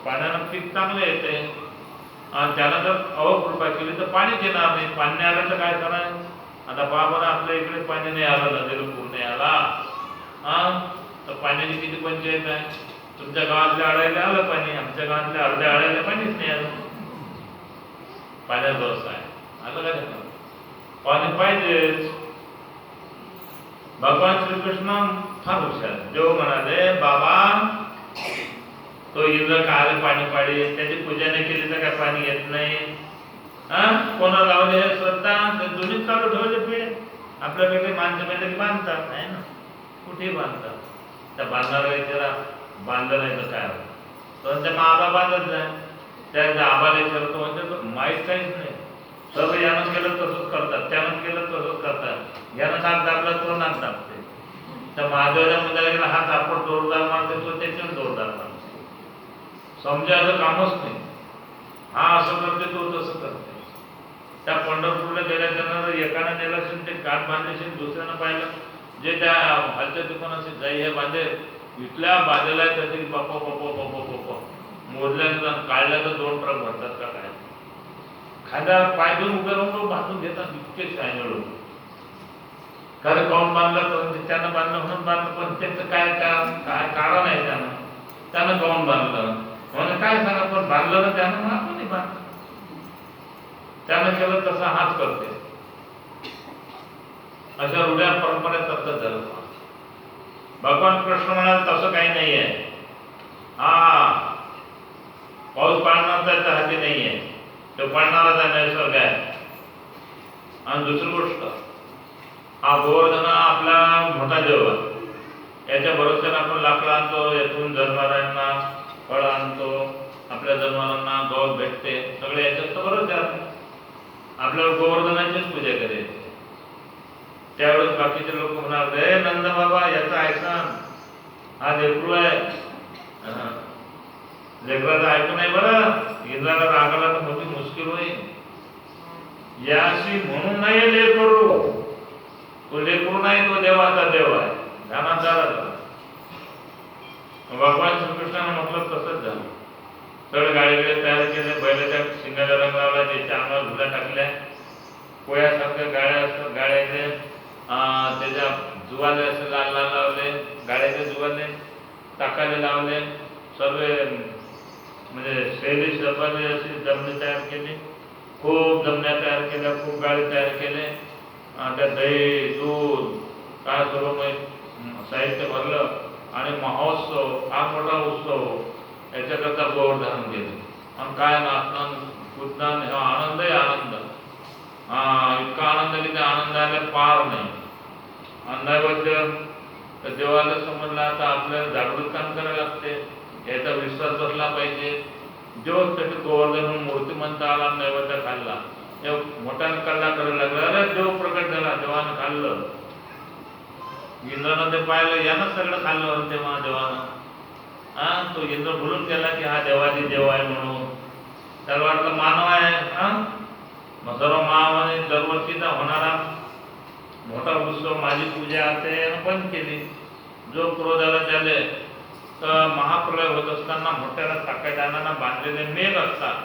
पाण्यानं पीक चांगलं येते. आणि त्यानं जर अवकृपा केली तर पाणीच येणार नाही. पाणी नाही आलं तर काय करणार? आता पहा बरं, आपल्या इकडे पाणी नाही आलं, नदीला पूर नाही आला, तर पाण्याची किती पंचायत आहे. तुमच्या गावातल्या अडायला आलं पाणी, आमच्या गावातल्या अर्ध्या अडायला पाणीच नाही आलं. पाण्याचा व्यवस्था आहे, आलं का? पाणी पाहिजेच. भगवान श्रीकृष्ण फार हुशार. देव म्हणाले, बाबा तो इंद्र काय पाणी पाडी, त्याची पूजा नाही केली तर काय पाणी येत नाही? कोणा लावले हे श्रद्धा, ते दोन्ही चालू ठेवले पिढे. आपल्याकडे माणसं माहिती बांधतात आहे ना, कुठेही बांधतात. त्या बांधणारा विचारा, बांधलं नाही तर काय? तर त्या आबा बांधत नाही. त्या आबाला विचारतो म्हणजे माहीत काहीच नाही. सर्व यानं केलं तसंच करतात, त्यानं केलं तसंच करतात. यानं नाक दाबला तो नाक दाबते. त्या महादेवाच्या मुलाला गेला, हा चापड जोरदार मारते, तो त्याच्यावर जोरदार मारते. समजायचं कामच नाही. हा असं करते, तो तसं करते. त्या पंढरपूरला गेल्याच्यानं एकानं नेलं असेल ते काठ बांधले असेल, दुसऱ्यानं पाहिलं जे त्या खालच्या दुकानाचे जाई हे बांधे इथल्या बांधलेला आहे त्याचे पप्पा पप्पा पप्पा पप्पा मोडल्या काढल्या तर 2 ट्रक भरतात का काय? खांद्या पाय घेऊन उभे राहून बांधून घेतात इतके शायनळ. कारण काऊन बांधलं तर त्यानं बांधलं म्हणून बांधलं, पण त्याचं काय काय कारण आहे? त्यानं काऊन बांधलं म्हणून काय सांगा, पण बांधलं ना त्यानं, मग आपण नाही बांधलं. त्यानं केलं तसं हाच करते. अशा रूढ्या परंपरा तसंच झालं. भगवान कृष्ण म्हणाले तसं काही नाही आहे. पाऊस पाडणार त्याच्या हाती नाही आहे, तो पाडणाराच आहे, नैसर्ग आहे. आणि दुसरी गोष्ट, हा गोवर्धन आपला मोठा देव आहे. याच्या भरोश्याने आपण लाकडं आणतो, यातून जनावरांना फळ आणतो, आपल्या जनावरांना गवत भेटते, सगळे याच्यात तर बरोबर आहे. आपल्याला गोवर्धनाचीच पूजा करायची. त्यावेळेस बाकीचे लोक म्हणाल, रे नंद बाबा याचं ऐकन, हा लेकरू आहे, लेकराचं ऐकू नाही बरं, इंद्राला रागाला तर मोठी मुश्किल होईल. याशी म्हणून नाही लेकरू, तो लेकरू नाही, तो देवाचा देव आहे. ध्यानात झाला. भगवान श्रीकृष्णानं म्हटलं तसंच झालं. सगळे गाडीकडे तयार केले, बैलाच्या शिंगाला रंग लावला, त्याच्या अंगावर धुल्या टाकल्या, पोयासारख्या गाड्या असतात, गाड्याचे त्याच्या जुवाले असे लाल लाल लावले, गाड्याचे जुवाले टाकाले लावले, सर्व म्हणजे शैली शब्दाने अशी जमणी तयार केली, खूप जमण्या तयार केल्या, खूप गाडी तयार केले. त्या दही दूध काय सर्व साहित्य भरलं आणि महोत्सव, हा मोठा उत्सव याच्याकरता गोवर्धन केले. आणि काय नाचणं कुदणं, हा आनंद आहे आनंद. इतका आनंद की त्या आनंदाला पार नाही. अंधाबद्दल तर देवाला समजला, आता आपल्याला जागृत काम करायला लागते, याचा विश्वास बसला पाहिजे. देव त्याची गोवर्धन म्हणून मूर्तिमंत आला, नैवेद्य खाल्ला, मोठ्यानं कल्ला करायला लागला. अरे देव प्रकट झाला, देवानं खाल्लं. इंद्रानं ते पाहिलं, यानं सगळं खाल्लं होतं महादेवानं. तो इंद्र भुलून गेला की हा देवाची देव आहे म्हणून. त्याला वाटलं मानव आहे. मग सर्व महामाने दरवर्षीचा होणारा मोठा उत्सव, माझी पूजा असे बंद केली. जो क्रोधाला झाले तर महाप्रलय होत असताना मोठ्याला साकेडाना बांधलेले मेघ असतात,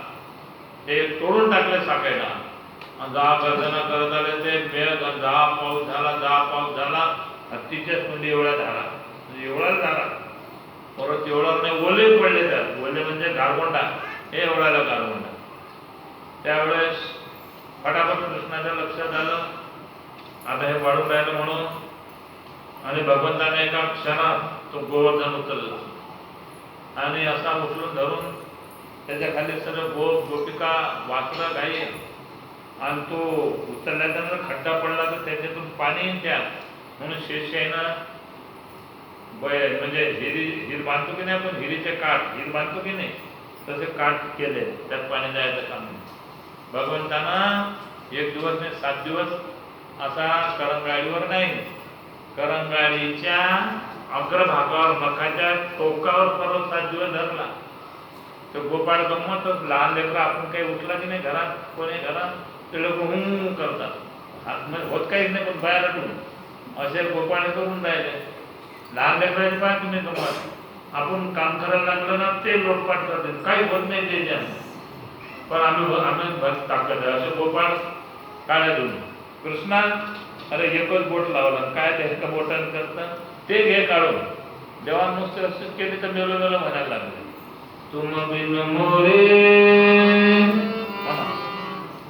ते तोडून टाकले साकेडा. जा गर्जना करत आले ते मेघ, जा पाऊस झाला, जा पाऊस झाला, हत्तीच्या सुंडी एवढा झाला, म्हणजे एवढा झाला. परत एवढा नाही, ओले पडले त्यात. ओले म्हणजे गारगोंडा, हे एवढाला गारगोंडा. त्यावेळेस फटाफट कृष्णाच्या लक्षात आलं, आता हे वाढून राहिलं म्हणून. आणि भगवंताने एका क्षणात तो गोवर्धन उचलला आणि असा उचलून धरून त्याच्या खाली सर्व गोपिका वासरं गाई, आणि तो उचलल्यानंतर खड्डा पडला तर त्याच्यातून पाणी त्या म्हणून शेषशाहीनं म्हणजे हिर बांधतो की नाही आपण, हिरीचे काठ, हिर बांधतो की नाही, तसे काठ केले, त्यात पाणी जायचं काम नाही. भगवंताना 1 दिवस नाही 7 दिवस असा करंगाळीवर नाही, करंगाळीच्या अग्रभागावर नखाच्या टोकावर परत 7 दिवस धरला. तो गोपाळ गंमतच, लहान लेकरं आपण काही उठला की नाही घरात, कोणी घरात ते लोक हुं करतात, हात होत काहीच नाही पण बाहेर आठवून असे गोपाळ करून राहिले. लहान लेकरांची पाय तुम्ही गंमत, आपण काम करायला लागलं ना ते लोटपाट करते, काही होत नाही त्याच्या, पण आम्ही भक्त ताकद आहे असे गोपाळ काढ्या दोन. कृष्णा अरे एकच बोट लावलं, काय ते एका बोटाने करतं, ते घे काढून. जेव्हा नुसते असेच केली तर मेलो मेलो म्हणायला लागले. तुम बिन मोरे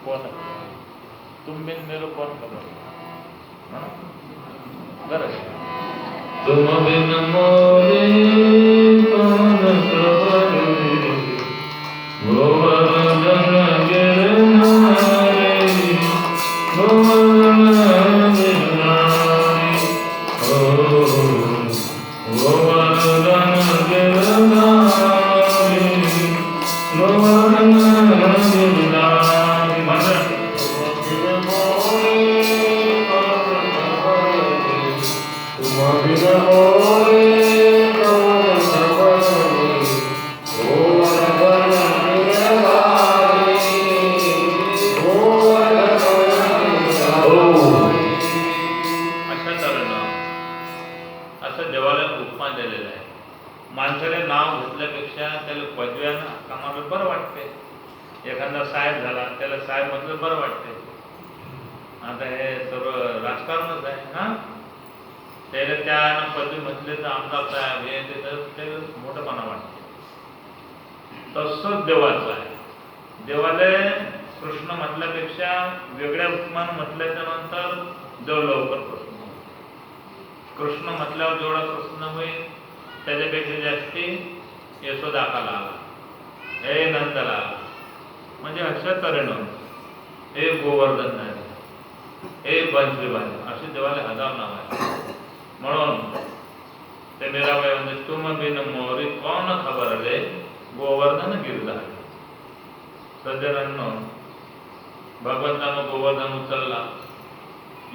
कोण, तुम बिन मेलो कोण खबर, बरं. तुम बिन मोरे कोण खबर, गोवर्धन गिरनारे, गोवर्धन गिरनारे, गोवर्धन गिरनारे, गोवर्धन गिरनारे. म्हणा असं देवाला उपमान दिलेलं आहे. माणसाने नाव घेतल्यापेक्षा त्याला पदव्यानं कामाला बरं वाटते. एखादा साहेब झाला त्याला साहेब म्हटलं बरं वाटते. आता हे सर्व राजकारणच आहे ना, त्याला त्यानं पदवी म्हटले तर आमदार साहेब हे ते मोठंपणा वाटते. तसंच देवाचं आहे. देवाला कृष्ण म्हटल्यापेक्षा वेगळ्या उपमान म्हटल्याच्या नंतर देव लवकर प्रसन्न होईल. कृष्ण म्हटल्यावर जेवढा प्रसन्न होईल त्याच्यापेक्षा जास्ती यशोदाकाला आला, हे नंदला आला. म्हणजे अशा तऱ्हेनं हे गोवर्धन आहे, हे बंशीबाई, असे देवाला 1000 नाव आहे. म्हणून ते मीराबाई म्हणजे तुम बिन मोरी कोण खबर रे, गोवर्धन गिरधारी. सज्जनांनो, भगवंतानं गोवर्धन उचलला,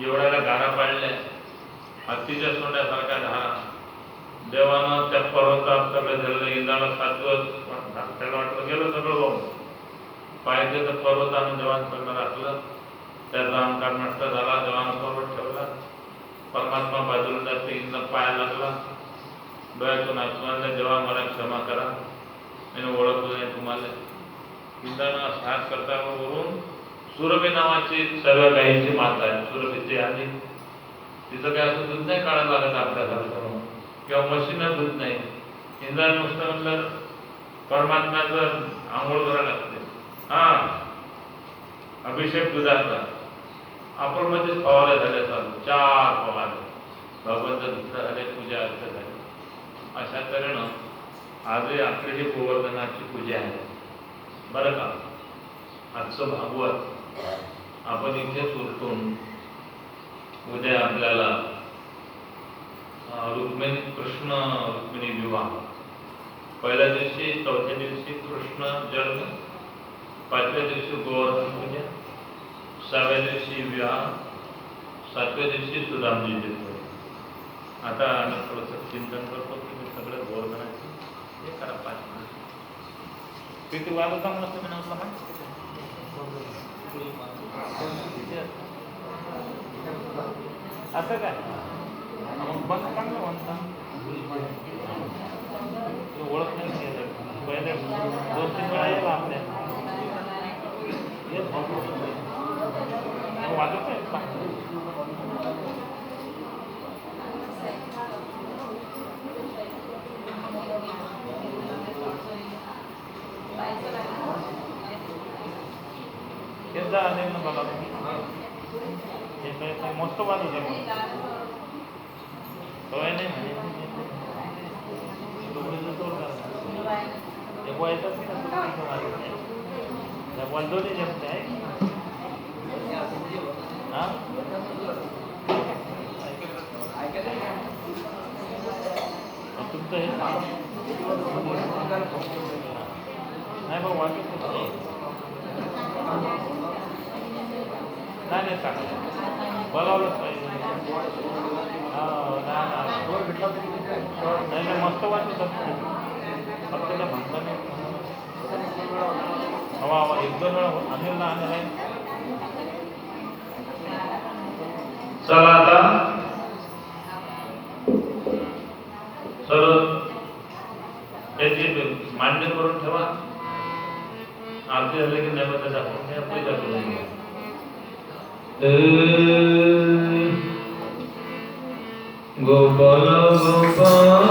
एवढ्याला गारा पाडल्या, हत्तीच्या सोंड्यासारख्या धारा. देवानं त्या पर्वतावर सगळं धरलं. इंद्राला 7 दिवस त्याला वाटलं गेलं सगळं बघून, पाहिजे तर पर्वतानं देवानं सगळं राखलं. त्याचा अहंकार नष्ट झाला, देवानं पर्वत ठेवला. परमात्मा बाजूला जाते, इंद्र पायाला लागला, डोळ्यातून आसमानला, देवा मला क्षमा करा, मी ओळखलं नाही तुम्हाला. इंद्रानं साथ करता वरून सुरभी नावाची सर्व गायीची माता आहे, सुरभीची आली. तिचं काय असं दूध नाही काढायला लागत आपल्यासारखं, किंवा मशीनं दूध नाही. इंद्रानं नुसतं म्हटलं परमात्म्याचं आंघोळ करायला लागते, अभिषेक दुधाचा. आपण मध्ये फवारे झाले चालू, 4 फवारे, भगवंत दुसरं झाले, पूजा अर्थ झाली. अशा तऱ्हेनं आजही आपली ही गोवर्धनाची पूजा आहे बरं का. आजचं भागवत आपण इथेच उलटून उद्या आपल्याला कृष्ण रुक्मिणी विवाह, पहिल्या दिवशी, चौथ्या दिवशी कृष्ण जन्म, 5व्या दिवशी गोवर्धन पूजा, 6व्या दिवशी विवाह, 7व्या दिवशी सुदामजीची पूजा. आता आम्ही थोडंसं चिंतन करतो की मी सगळं गोवर्धनाचे हे करा 5 मिनिट. किती वाजता चांगलं असतं मी नव्हतं माहिती. असं काय बघ चांगलं म्हणता ओळख नाही केलं. पहिले 2-3 वेळा येईल आपल्या वाजत आहे. एकदा आले ना बघा मस्त बाजू आहे, सवय नाही वंदोली जमते आहे हा. तुमचं हे सांगा. नाही बघ वाटत नाही. नाही सांगा बोलावलंच पाहिजे. नाही मस्त वाटत असतं फक्त त्या भांडणाने हवा हवा एक दोन वेळा अनिल ना आहे. चला आता सर्व त्याची मांडणी करून ठेवा. आरती झाले की नैवेद्य दाखवून हे पूजा करून घ्या. गोपाल गोपाल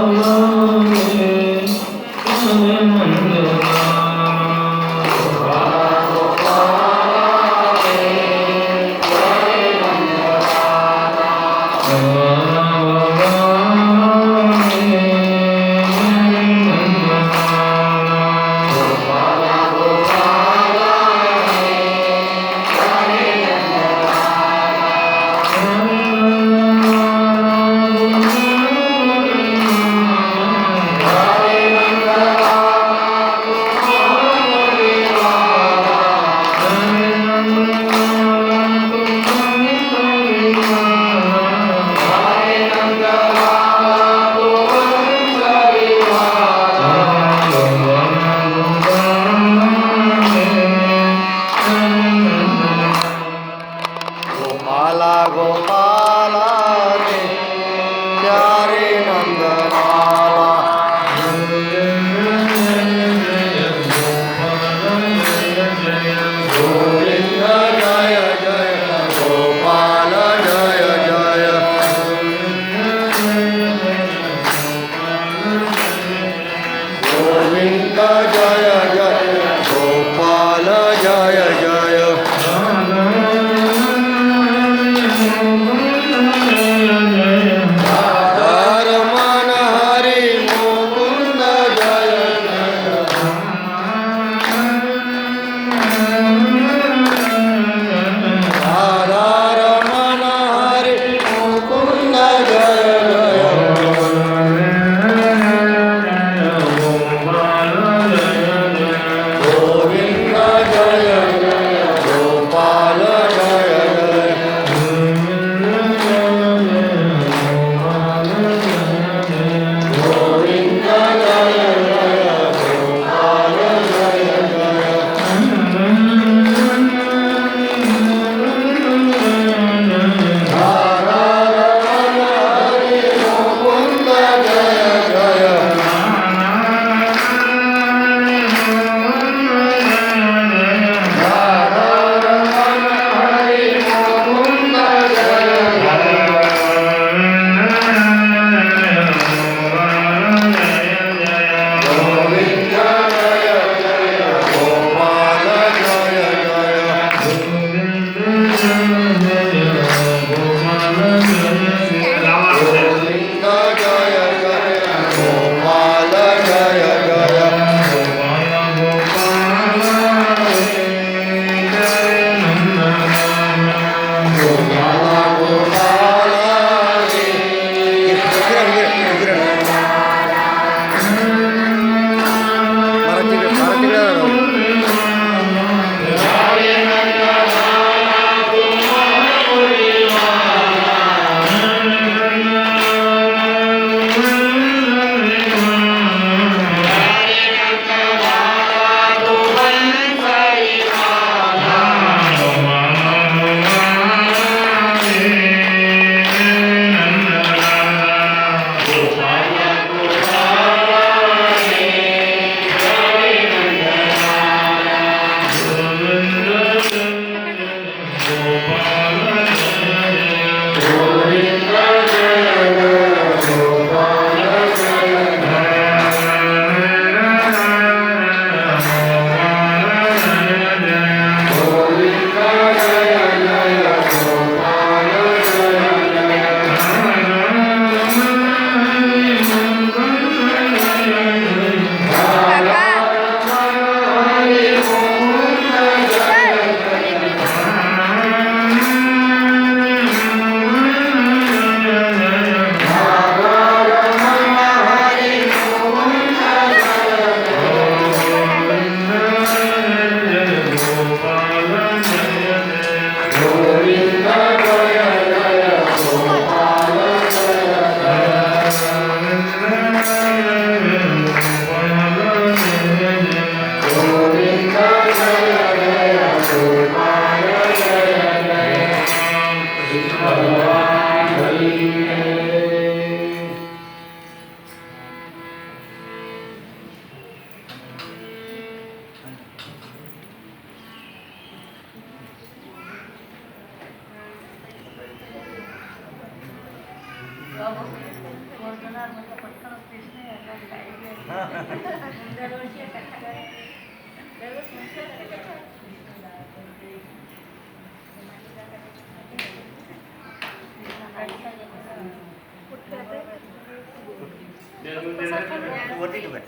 वरती ठेवा.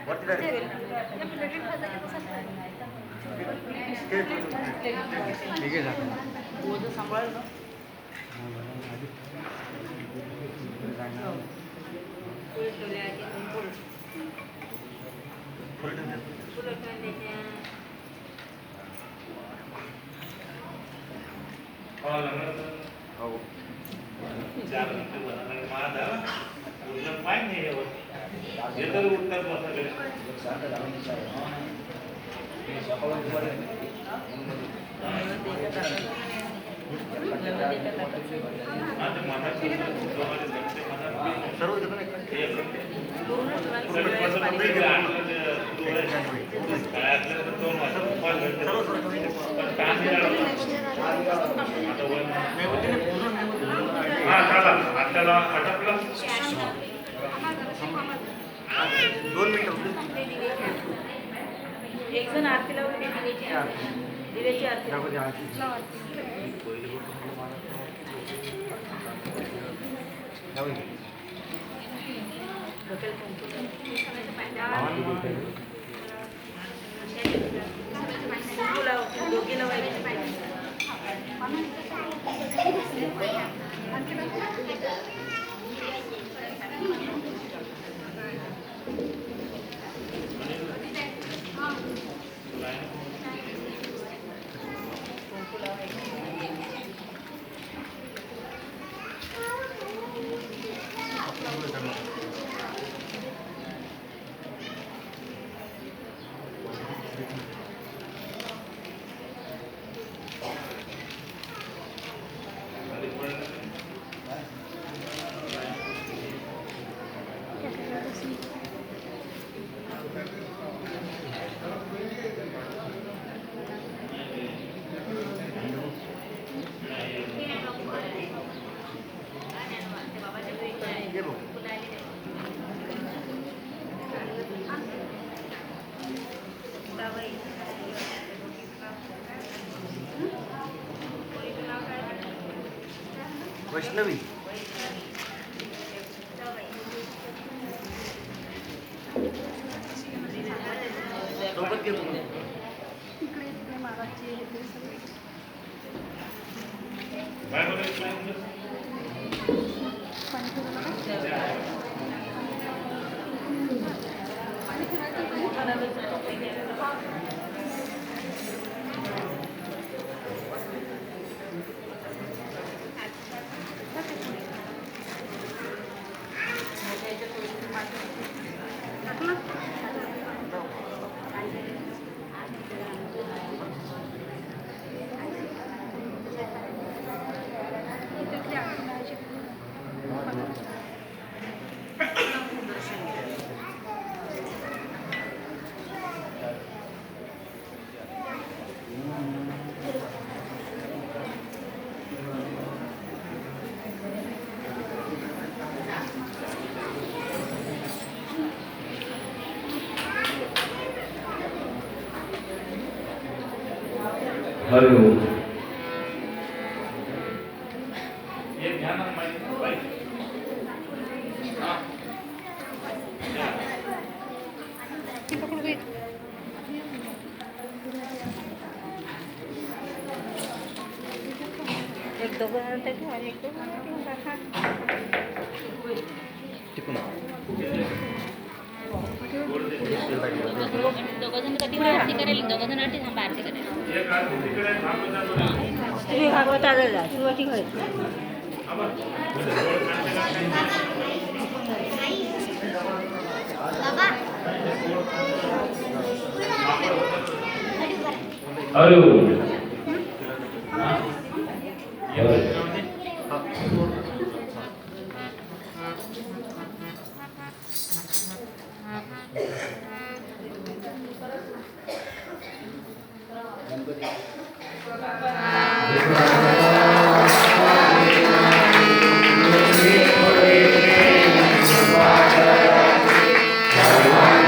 वरती ठेवा. ठीक आहे झालं. सांभाळेल ना. एक जण आरतीला दिव्याची आरती दोघीला वैष्णवी सोबत घेतो हरि ओम. एक दोघं आणि एक दोघं जण कधी आरती करेल दोघं जण आरती थांबा आरती करेल श्री भागवत आलेला सुरुवाती व्हायची हरि ओम. Hare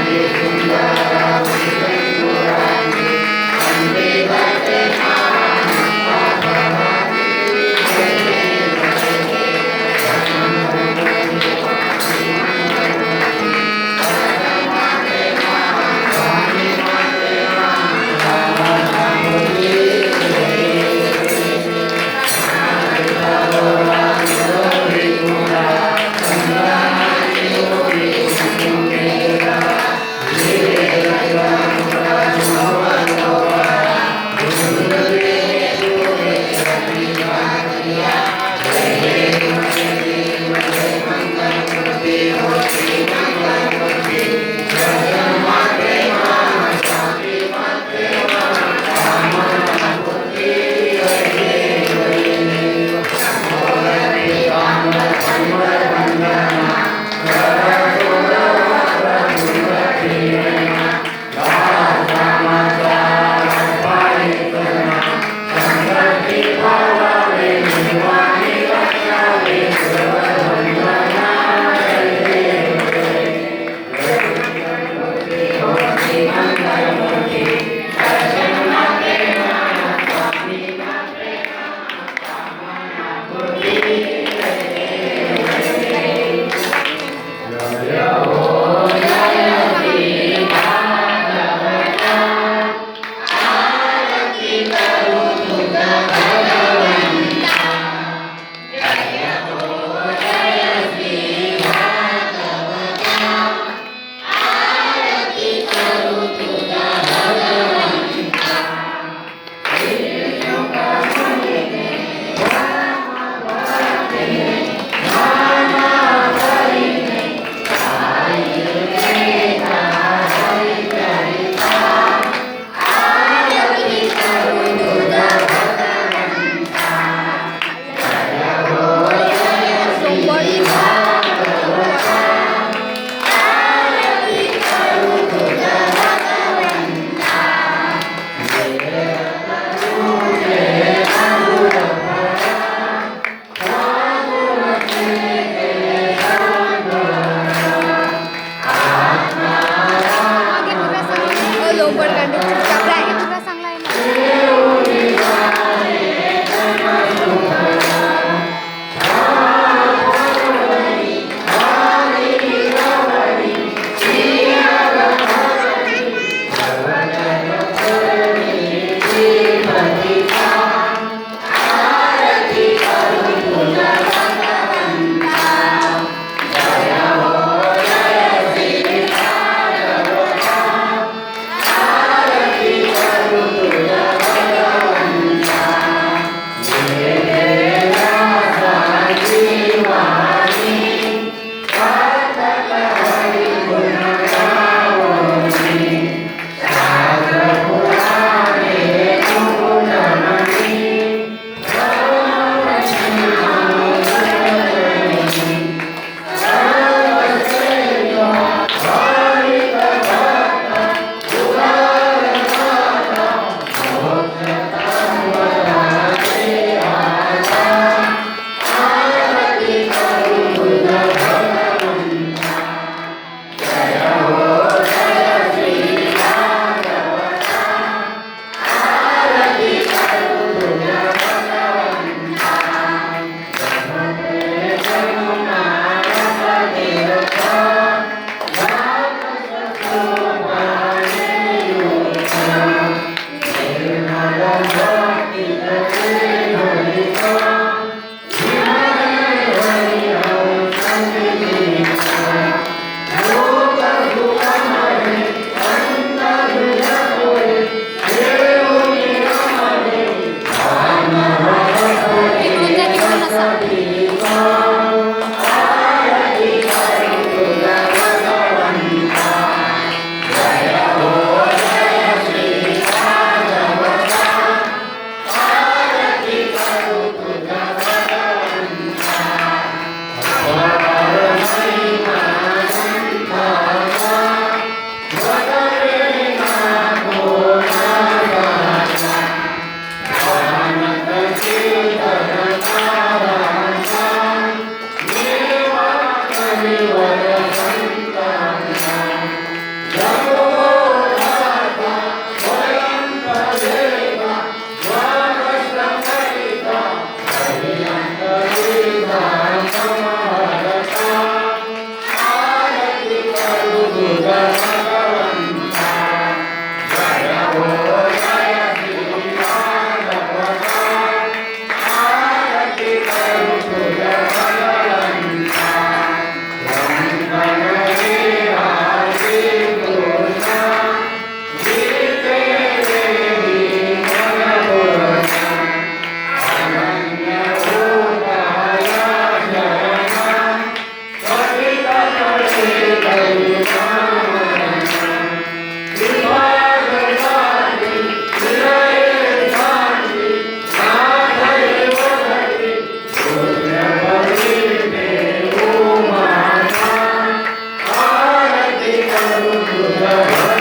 Hare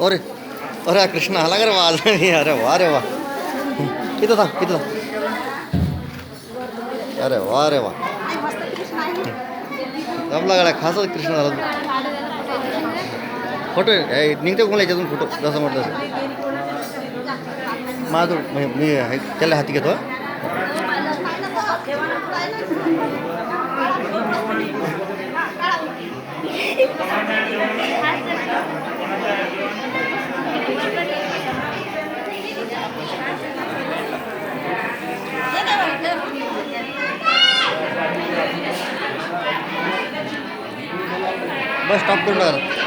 अरे अरे कृष्ण आला का रे वा अरे वा इथं थांब इथं थांब अरे वा जमला गाड्या खासच कृष्ण झाला फोटो निघते कोणाला याच्यातून फोटो जसं म्हटलं तसं माझं मी त्याला हाती घेतो बस स्टॉप करून टाका